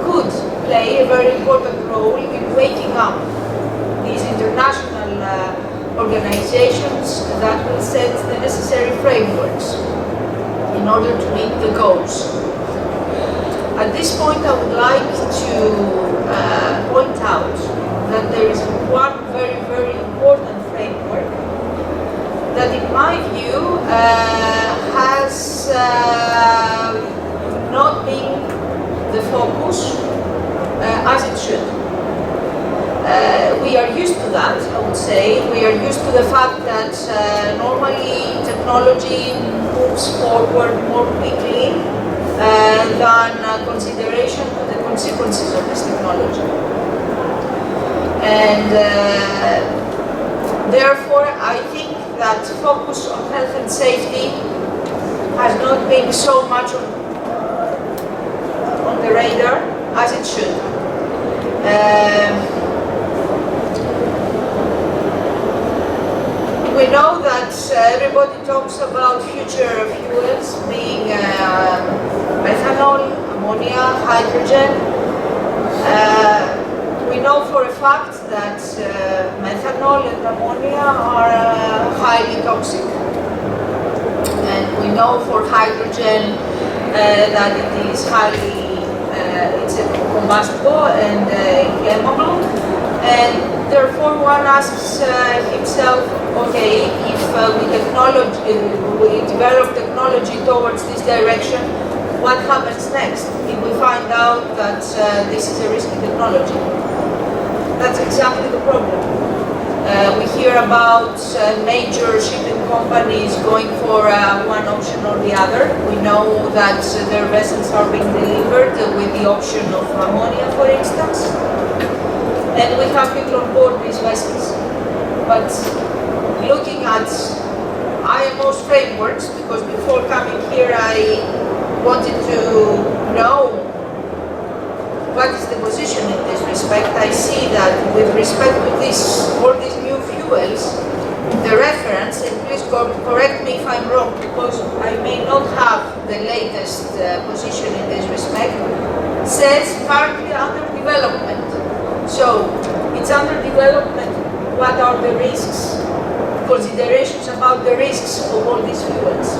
[SPEAKER 3] could play a very important role in waking up these international organizations that will set the necessary frameworks in order to meet the goals. At this point, I would like to point out that there is one very, very important framework that, in my view, has not been the focus as it should. We are used to that, I would say. We are used to the fact that normally technology moves forward more quickly than consideration to the consequences of this technology. And therefore, I think that focus on health and safety has not been so much on the radar as it should. We know that everybody talks about future fuels being methanol, ammonia, hydrogen. We know for a fact that methanol and ammonia are highly toxic. And we know for hydrogen that it is highly, it's combustible and inflammable. And therefore one asks himself, okay, if we develop technology towards this direction, what happens next if we find out that this is a risky technology? That's exactly the problem. We hear about major shipping companies going for one option or the other. We know that their vessels are being delivered with the option of ammonia, for instance. And we have people on board these vessels. But looking at IMO's frameworks, because before coming here I wanted to know what is the position in this respect. I see that with respect to all these new fuels, the reference, and please correct me if I'm wrong, because I may not have the latest position in this respect, says currently under development. So it's under development. What are the risks? Considerations about the risks of all these fuels.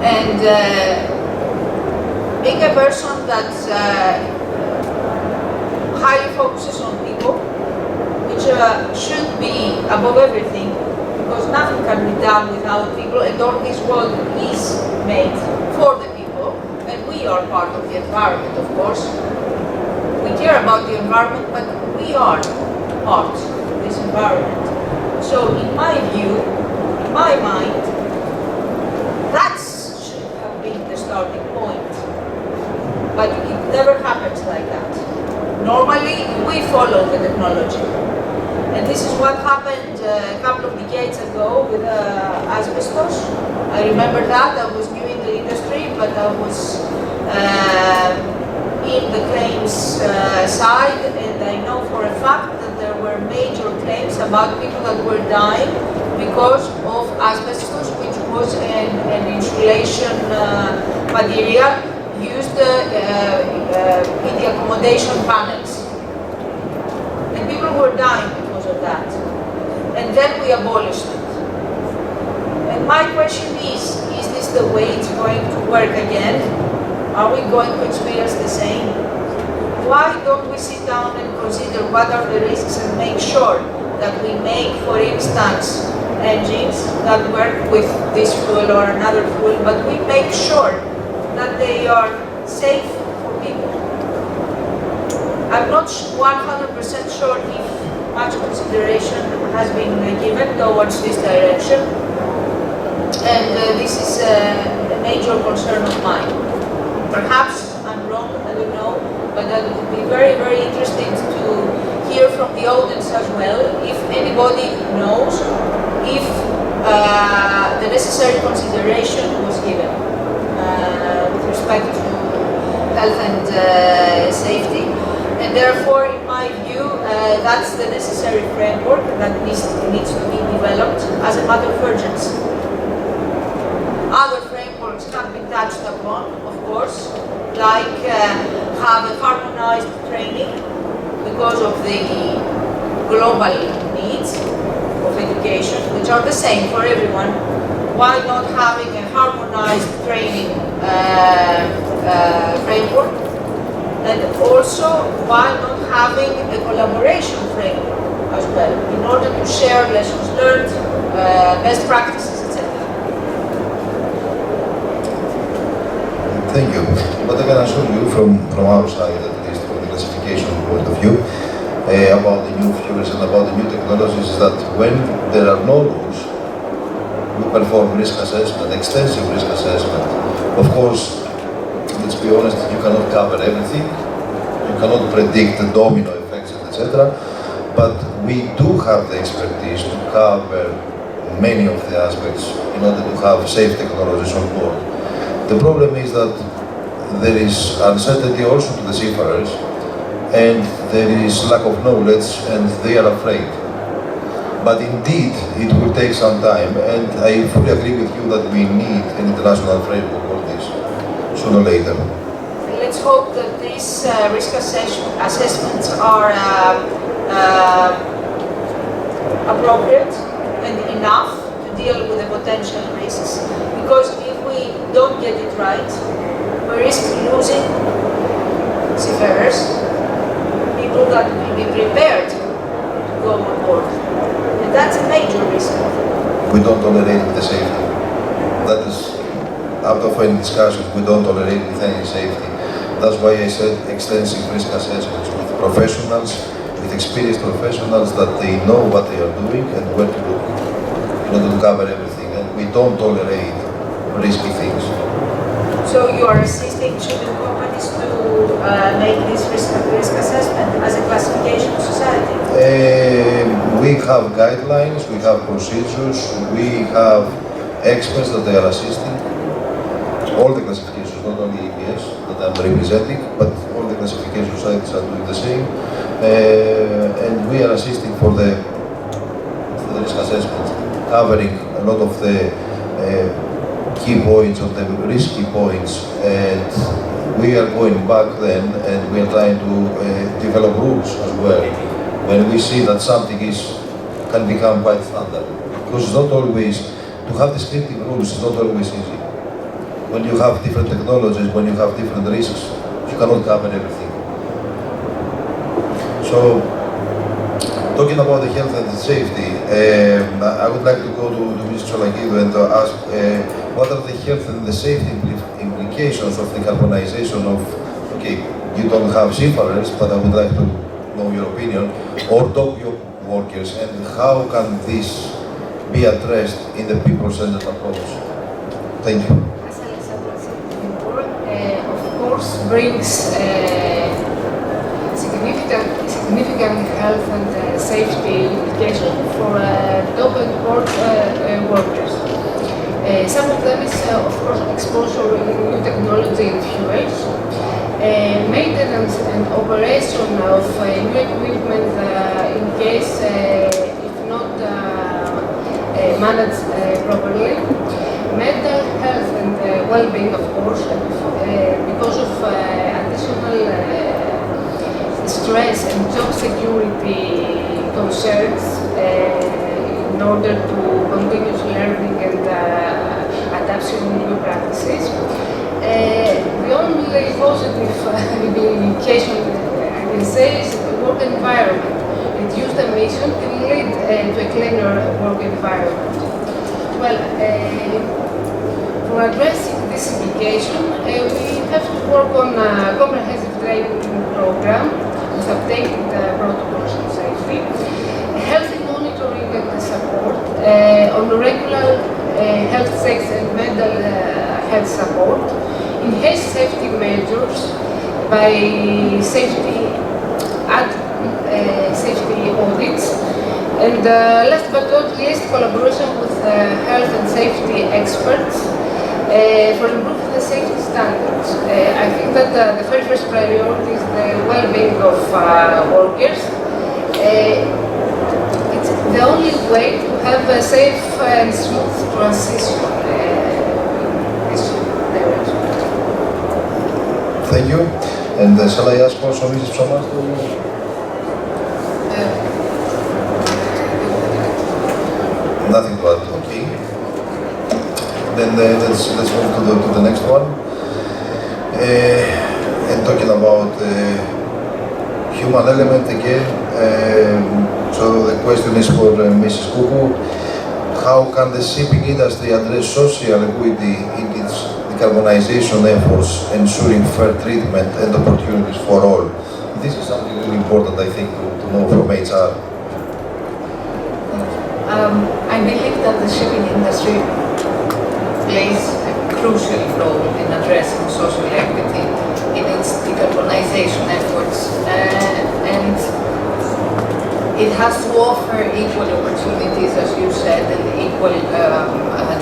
[SPEAKER 3] And being a person that highly focuses on people, which should be above everything, because nothing can be done without people, and all this world is made for the people, and we are part of the environment, of course. We care about the environment, but we are part of this environment. So in my view, in my mind, that should have been the starting point. But it never happens like that. Normally, we follow the technology. And this is what happened a couple of decades ago with asbestos. I remember that. I was new in the industry, but I was in the claims side, and I know for a fact that there were major claims about people that were dying because of asbestos, which was an insulation material used in the accommodation panels. And people were dying because of that. And then we abolished it. And my question is this the way it's going to work again? Are we going to experience the same? Why don't we sit down and consider what are the risks and make sure that we make, for instance, engines that work with this fuel or another fuel, but we make sure that they are safe for people. I'm not 100% sure if much consideration has been given towards this direction, and this is a major concern of mine. Perhaps I'm wrong, I don't know, but that would be very, very interesting to hear from the audience as well, if anybody knows if the necessary consideration was given with respect to health and safety. And therefore, in my view, that's the necessary framework that needs to be developed as a matter of urgency. Other frameworks have been touched upon, of course, like have a harmonized training because of the global needs of education, which are the same for everyone. Why not having a harmonized training framework? And also, why not having a collaboration framework as well, in order to share lessons learned, best practices, etc.
[SPEAKER 2] Thank you. What I can assure you from our side, at least from the classification point of view, about the new fuels and about the new technologies, is that when there are no rules, we perform risk assessment, extensive risk assessment. Of course, let's be honest, you cannot cover everything. You cannot predict the domino effects, etc. But we do have the expertise to cover many of the aspects in order to have safe technologies on board. The problem is that there is uncertainty also to the seafarers, and there is lack of knowledge, and they are afraid. But indeed, it will take some time, and I fully agree with you that we need an international framework for this, sooner or later.
[SPEAKER 3] Let's hope that these risk assessments are appropriate and enough to deal with the potential risks. Because if we don't get it right, we risk losing seafarers, people that will be prepared to go on board. And that's a major risk.
[SPEAKER 2] We don't tolerate with the safety. That is, out of any discussion, we don't tolerate with any safety. That's why I said extensive risk assessments with professionals, with experienced professionals, that they know what they are doing and where to look in order to cover everything. And we don't tolerate risky things.
[SPEAKER 3] So you are assisting shipping companies to make this risk assessment as a classification society?
[SPEAKER 2] We have guidelines, we have procedures, we have experts that they are assisting. All the classifications, not only EPS that I'm representing, but all the classification societies are doing the same. And we are assisting for the risk assessment, covering a lot of the key points, of the risky points, and we are going back then, and we are trying to develop rules as well. When we see that something can become quite standard, because it's not always, to have descriptive rules is not always easy. When you have different technologies, when you have different risks, you cannot cover everything. So Talking about the health and the safety, I would like to go to Mr. Cholakidou and ask what are the health and the safety implications of decarbonization of, okay, you don't have seafarers, but I would like to know your opinion, or dock workers, and how can this be addressed in the people-centered approach? Thank you.
[SPEAKER 6] As Alessandra said before, of course, brings significant health and safety implications for dock and port workers. Some of them is, of course, exposure to new technology and fuels, maintenance and operation of new equipment in case if not managed properly, mental health and well-being, of course, because of additional stress and job security concerns in order to continuous learning and adaptation to new practices. The only positive implication I can say is the work environment. Reduced emission can lead to a cleaner work environment. Well, for addressing this implication, we have to work on a comprehensive training program with updated protocols on safety, healthy monitoring and support, on regular health checks and mental health support, enhanced safety measures by safety audits, and last but not least, collaboration with health and safety experts for improving the safety standards. I think that the very first priority is the well-being of workers. It's the only way to have a safe and smooth transition in this direction.
[SPEAKER 2] Thank you. And shall I ask also Mrs. Psomas? Nothing to add. Okay. Then let's move to the next one. And talking about human element again. So the question is for Mrs. Kuku. How can the shipping industry address social equity in its decarbonization efforts, ensuring fair treatment and opportunities for all? This is something really important, I think, to know from HR.
[SPEAKER 5] I believe that the shipping industry plays a crucial role in addressing social equity in its decarbonization efforts, and it has to offer equal opportunities, as you said, and equal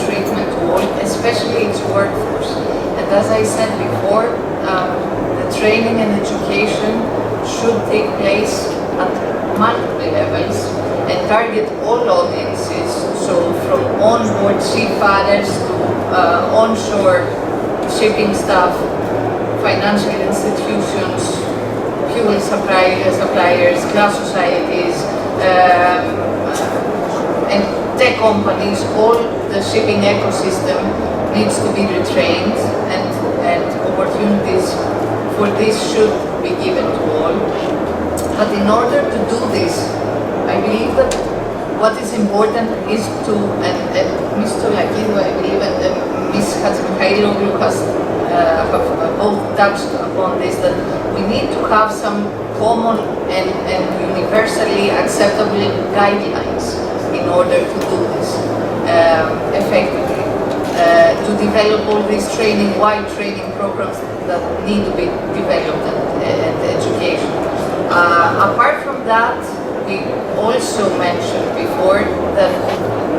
[SPEAKER 5] treatment to all, especially its workforce. And as I said before, the training and education should take place at multiple levels and target all audiences, so from onboard seafarers to onshore shipping staff, financial institutions, fuel suppliers, glass societies, and tech companies. All the shipping ecosystem needs to be retrained, and opportunities for this should be given to all. But in order to do this, I believe that what is important is to, and Mr. Cholakidou, I believe, and Ms. Hatzimirkhailoglu have both touched upon this, that we need to have some common and universally acceptable guidelines in order to do this effectively, to develop all these wide training programs that need to be developed and education. Apart from that, we also mentioned before that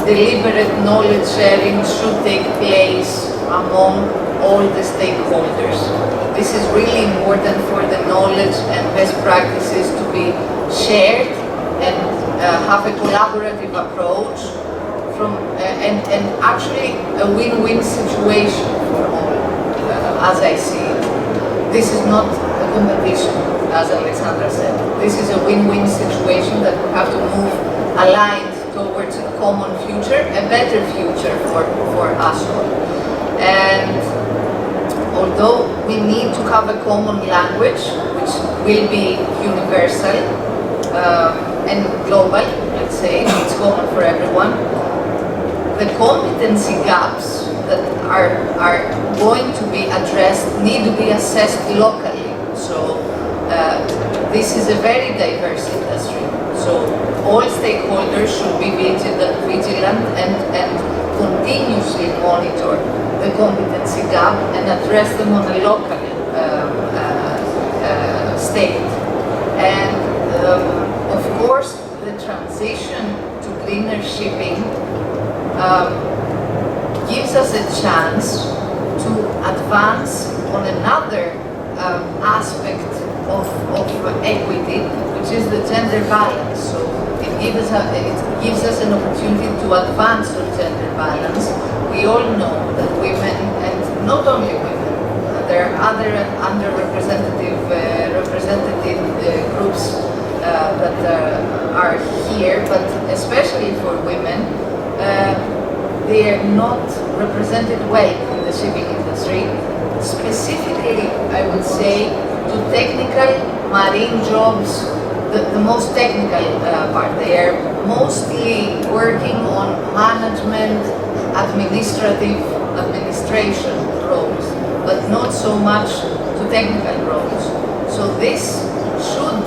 [SPEAKER 5] deliberate knowledge sharing should take place among all the stakeholders. This is really important for the knowledge and best practices to be shared and have a collaborative approach and actually a win-win situation for all, as I see it. This is not a competition, as Alexandra said. This is a win-win situation that we have to move aligned towards a common future, a better future for us all. And although we need to have a common language, which will be universal, and global, let's say, it's common for everyone. The competency gaps that are going to be addressed need to be assessed locally. So this is a very diverse industry. So all stakeholders should be vigilant and continuously monitor the competency gap and address them on a local state. And of course, the transition to greener shipping gives us a chance to advance on another aspect of equity, which is the gender balance. So it gives us an opportunity to advance on gender balance. We all know that women, and not only women, there are other underrepresented groups that are here, but especially for women, they are not represented well in the shipping industry. Specifically, I would say, to technical marine jobs, the most technical part. They are mostly working on management, administration roles, but not so much to technical roles. So this should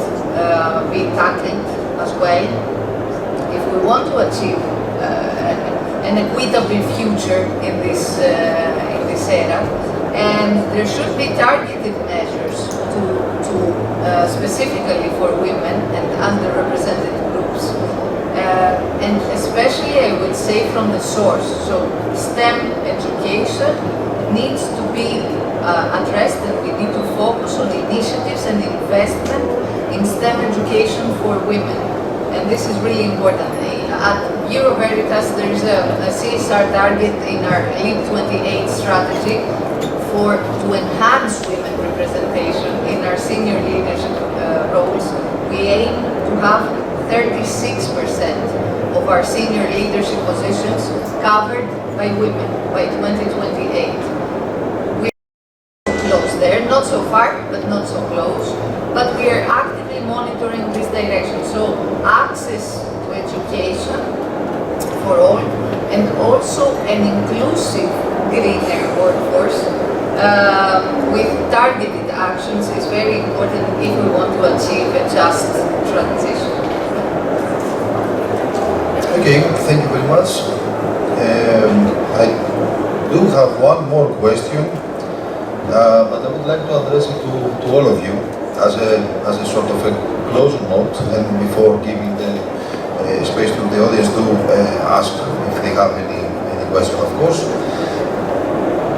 [SPEAKER 5] be tackled as well if we want to achieve an equitable future in this era. And there should be targeted measures to specifically for women and underrepresented groups. And especially, I would say, from the source. So STEM education needs to be addressed, and we need to focus on initiatives and investment in STEM education for women. And this is really important. At Bureau Veritas, there is a CSR target in our LEAP 28 strategy to enhance women representation in our senior leadership roles. We aim to have 36% of our senior leadership positions covered by women by 2028. We're close there, not so far, but not so close. But we are actively monitoring this direction. So access to education for all, and also an inclusive greener workforce with targeted actions is very important if we want to achieve a just transition.
[SPEAKER 2] Okay, thank you very much. I do have one more question, but I would like to address it to all of you as a sort of a closing note, and before giving the space to the audience to ask if they have any question, of course.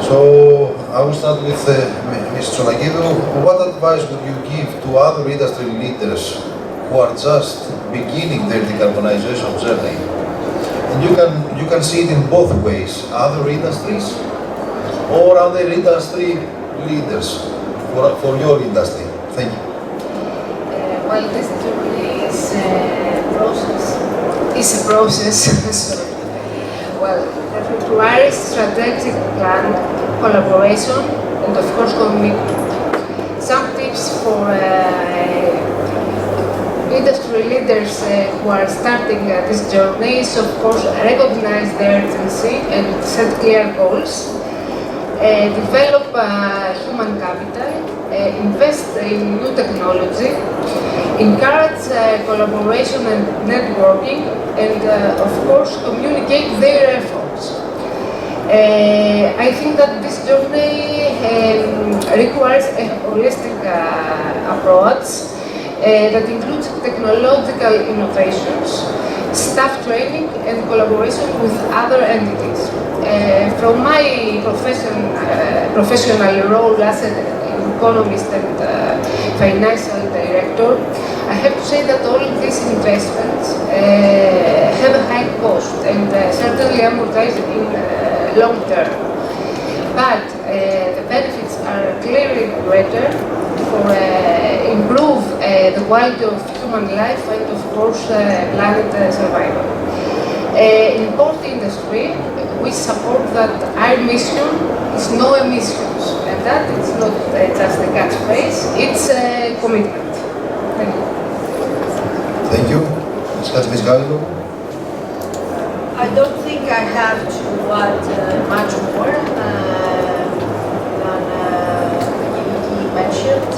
[SPEAKER 2] So I will start with Ms. Tsonakidou. What advice would you give to other industry leaders who are just beginning their decarbonization journey? And you can see it in both ways: other industries or other industry leaders for your industry. Thank you.
[SPEAKER 6] Well, this journey is a process. It's a process. Well, that requires strategic plan, collaboration, and of course commitment. Some tips for industry leaders who are starting this journey is, of course, recognize the urgency and set clear goals. Develop human capital, invest in new technology, encourage collaboration and networking, and of course communicate their efforts. I think that this journey requires a holistic approach that includes technological innovations, staff training, and collaboration with other entities. From my professional role as an economist and financial director, I have to say that all these investments have a high cost and certainly amortize in long term. But the benefits are clearly greater for improve the quality of human life and of course planet survival. In both industry, we support that our mission is no emissions, and that it's not just a catchphrase, it's a commitment. Thank you.
[SPEAKER 2] Thank you. That's Ms. Gallo.
[SPEAKER 3] I don't think I have to add much more than he mentioned.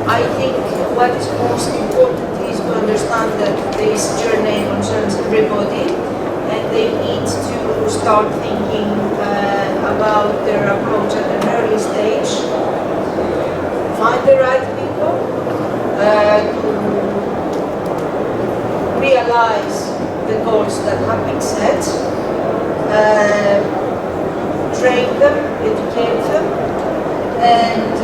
[SPEAKER 3] I think what's most important is to understand that this journey concerns everybody, and they need to start thinking about their approach at an early stage, find the right people, to realize the goals that have been set, train them, educate them, and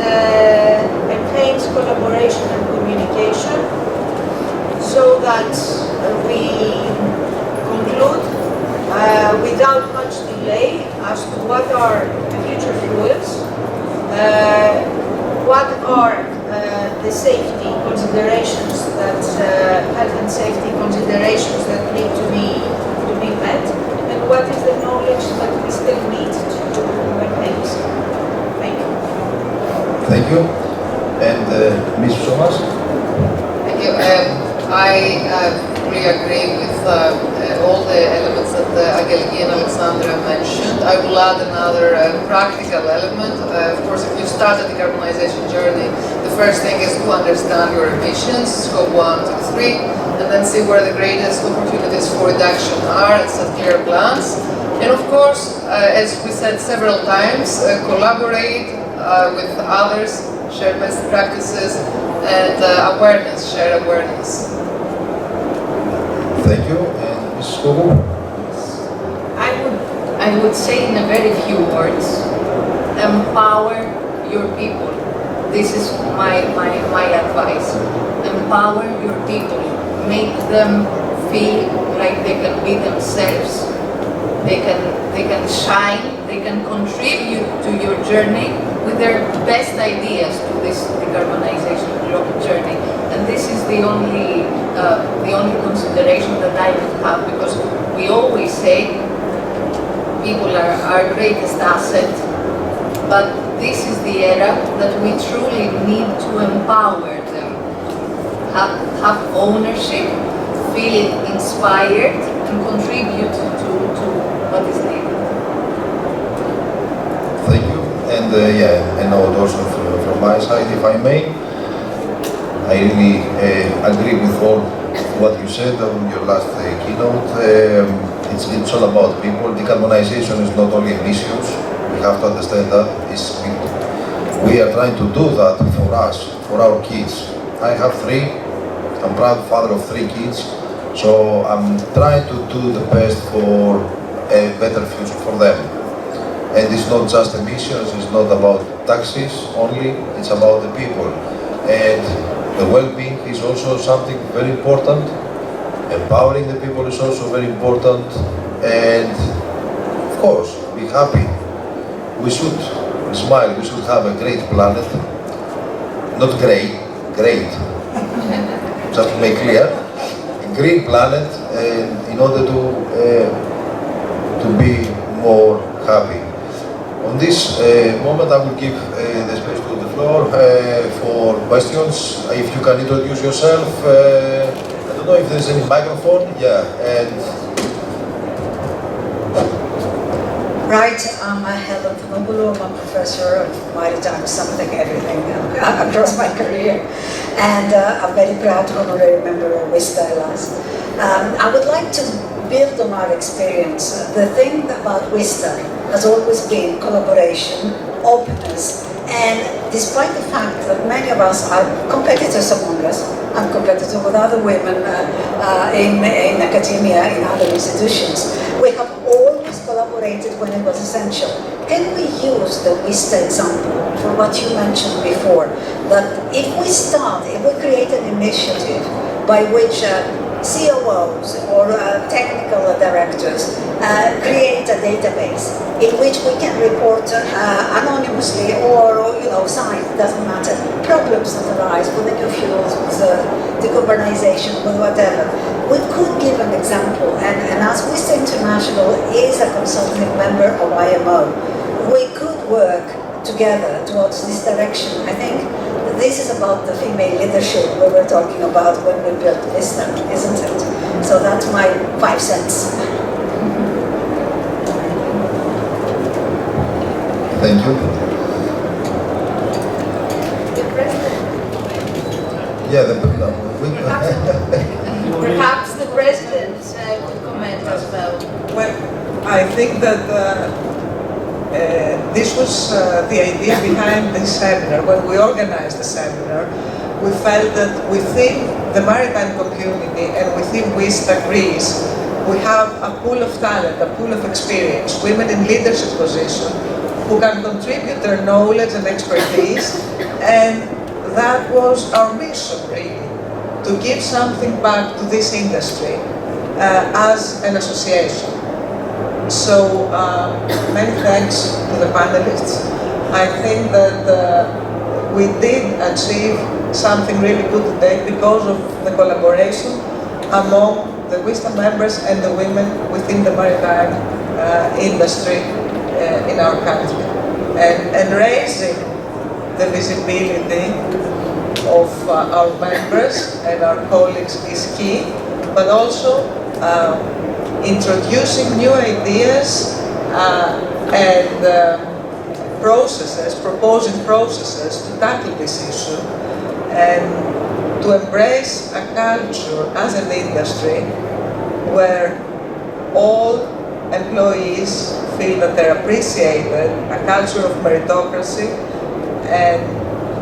[SPEAKER 3] enhance collaboration and communication so that we conclude without much delay as to what are the future fuels, what are the safety considerations that health and safety considerations that need to be met, and what is the knowledge that we still need to enhance. Thank you.
[SPEAKER 2] Thank you. And Ms. Somas?
[SPEAKER 4] Thank you. I fully agree with all the elements that Angeliki and Alexandra mentioned. I will add another practical element. Of course, if you start a decarbonization journey, the first thing is to understand your emissions, scope 1, 2, 3, and then see where the greatest opportunities for reduction are and set clear plans. And of course, as we said several times, collaborate with others, share best practices, and awareness, share awareness.
[SPEAKER 2] Thank you. And Ms. Kogo?
[SPEAKER 5] I would say in a very few words, empower your people. This is my advice. Empower your people. Make them feel like they can be themselves. They can shine. They can contribute to your journey with their best ideas to this decarbonization journey. And this is the only consideration that I would have, because we always say people are our greatest asset, but this is the era that we truly need to empower them, have ownership, feel inspired, and contribute to what is needed.
[SPEAKER 2] Thank you. And yeah, and also from my side, if I may, I really agree with all what you said on your last keynote. It's all about people. Decarbonization is not only emissions. We have to understand that. We are trying to do that for us, for our kids. I have 3. I'm proud father of 3 kids. So I'm trying to do the best for a better future for them. And it's not just emissions, it's not about taxes only, it's about the people. And the well-being is also something very important. Empowering the people is also very important. And of course, be happy. We should smile, we should have a great planet. Not grey, great. Just to make clear. A green planet in order to be more happy. On this moment, I will give the space to the floor for questions. If you can introduce yourself, I don't know if there's any microphone. Yeah, and
[SPEAKER 7] right, I'm Helen Panopoulou. I'm a professor of maritime, something, everything across my career, and I'm very proud honorary member of WISTA Hellas. I would like to build on our experience. The thing about WISTA has always been collaboration, openness, and despite the fact that many of us are competitors among us, I'm competitor with other women in academia, in other institutions, we have always collaborated when it was essential. Can we use the WISTA example for what you mentioned before, that if we create an initiative by which COOs or technical directors create a database in which we can report anonymously or sign, doesn't matter, problems that arise with the new fuels, with decarbonization, with whatever. We could give an example, and as WISTA International is a consultative member of IMO, we could work together towards this direction. I think this is about the female leadership we were talking about when we built WISTA, isn't it? So that's my 5 cents.
[SPEAKER 2] Thank you.
[SPEAKER 3] The president.
[SPEAKER 2] Yeah, the
[SPEAKER 3] Perhaps the president could comment as well.
[SPEAKER 1] Well, I think that this was the idea behind this seminar. When we organized the seminar, we felt that within the maritime community and within WISTA Greece, we have a pool of talent, a pool of experience, women in leadership positions who can contribute their knowledge and expertise, and that was our mission really, to give something back to this industry as an association. So many thanks to the panelists. I think that we did achieve something really good today because of the collaboration among the WISTA members and the women within the maritime industry in our country. And raising the visibility of our members and our colleagues is key, but also introducing new ideas and processes, proposing processes to tackle this issue and to embrace a culture as an industry where all employees feel that they're appreciated, a culture of meritocracy, and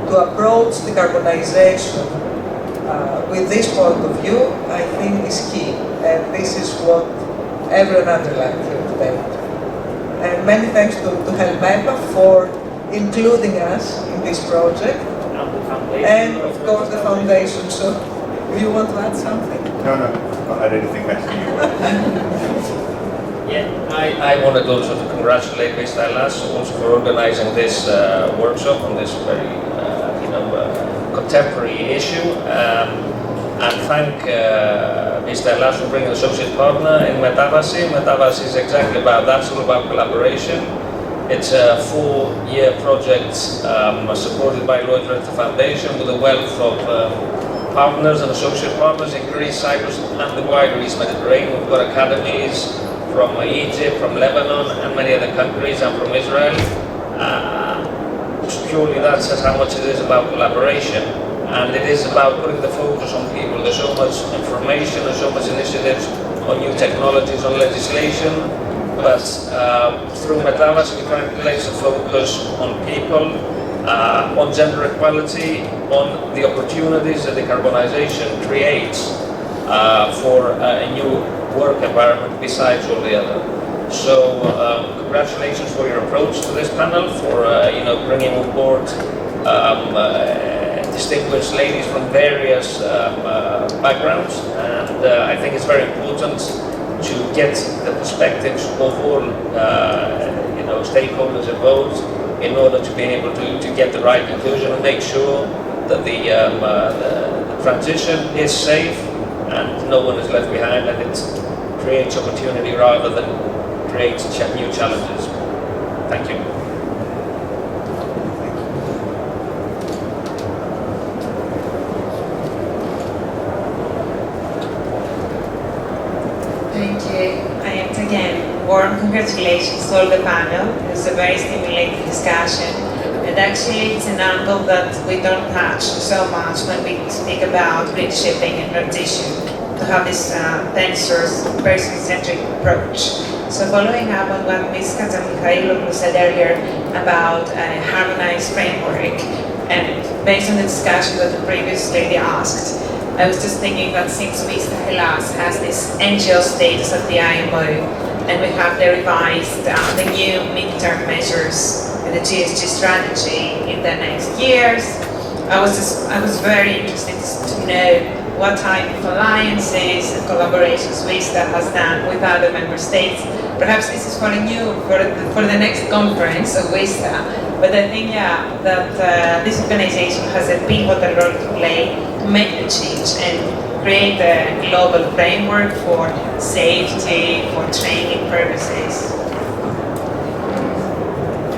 [SPEAKER 1] to approach decarbonization with this point of view, I think is key. And this is what everyone underlined here today. And many thanks to Helmeta for including us in this project. And of course the foundation. So, do you want to add something?
[SPEAKER 8] No, not add anything back to you.
[SPEAKER 9] Yeah, I wanted also to congratulate WISTA Hellas also for organizing this workshop on this very, contemporary issue, and thank WISTA Hellas for bringing an associate partner in METAVASEA. METAVASEA is exactly about that, it's all about collaboration. It's a 4-year project supported by Lloyd Rector Foundation with a wealth of partners and associate partners in Greece, Cyprus and the wider East Mediterranean. We've got academies from Egypt, from Lebanon and many other countries, and from Israel. Purely that says how much it is about collaboration, and it is about putting the focus on people. There's so much information, there's so much initiatives on new technologies, on legislation, but through METAVASEA we try to place the focus on people, on gender equality, on the opportunities that decarbonization creates for a new work environment besides all the other. So congratulations for your approach to this panel, for bringing on board distinguished ladies from various backgrounds, and I think it's very important to get the perspectives of all stakeholders involved in order to be able to get the right conclusion and make sure that the transition is safe and no one is left behind, and it creates opportunity rather than creates new challenges. Thank you.
[SPEAKER 10] Thank you. And again, warm congratulations to all the panel. It was a very stimulating discussion. And actually, it's an angle that we don't touch so much when we speak about grid shipping and transition, to have this person-centric approach. So following up on what Ms. Katsamikhailou said earlier about a harmonized framework, and based on the discussion that the previous lady asked, I was just thinking that since WISTA Hellas has this NGO status at the IMO, and we have the revised, the new midterm measures and the GSG strategy in the next years, I was very interested to know what type of alliances and collaborations WISTA has done with other member states. Perhaps this is for the next conference of WISTA, but I think that this organization has a pivotal role to play to make the change and create a global framework for safety, for training purposes.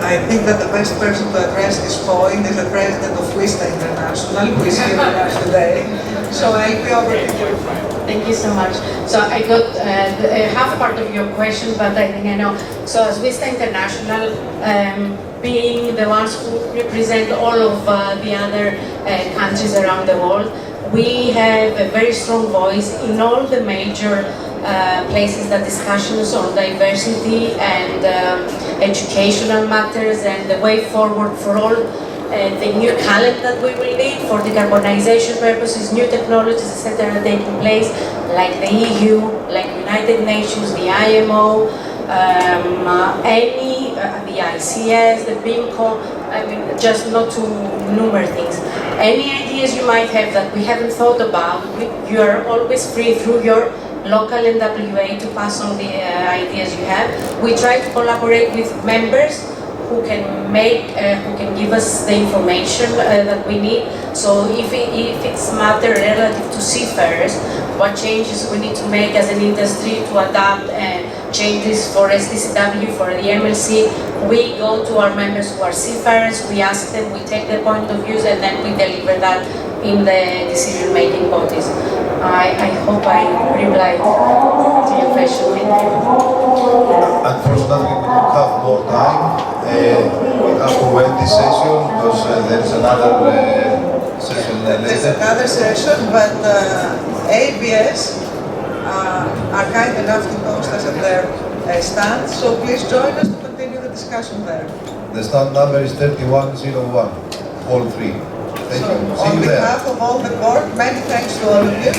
[SPEAKER 1] I think that the best person to address this point is the president of WISTA International, who is here with us today. So I'll be over to you.
[SPEAKER 6] Thank you so much. So I got half part of your question, but I think I know. So as WISTA International, being the ones who represent all of the other countries around the world, we have a very strong voice in all the major places that discussions on diversity and educational matters and the way forward for all the new talent that we will need for decarbonization purposes, new technologies, etc. are taking place, like the EU, like United Nations, the IMO, the ICS, the BIMCO, I mean, just not to enumerate things. Any ideas you might have that we haven't thought about, you are always free through your local NWA to pass on the ideas you have. We try to collaborate with members who can give us the information that we need. So if it's matter relative to seafarers, what changes we need to make as an industry to adapt changes for STCW, for the MLC, we go to our members who are seafarers, we ask them, we take their point of views, and then we deliver that in the decision-making bodies. I hope I replied to your question.
[SPEAKER 2] Unfortunately, we don't have more time. We have to end this session because there is another session
[SPEAKER 1] There's
[SPEAKER 2] later.
[SPEAKER 1] another session, but ABS are kind enough to host us at their stand, so please join us to continue the discussion there.
[SPEAKER 2] The stand number is 3101, hall 3. Thank you. See
[SPEAKER 1] On
[SPEAKER 2] you there.
[SPEAKER 1] behalf of all the board, many thanks to all of you.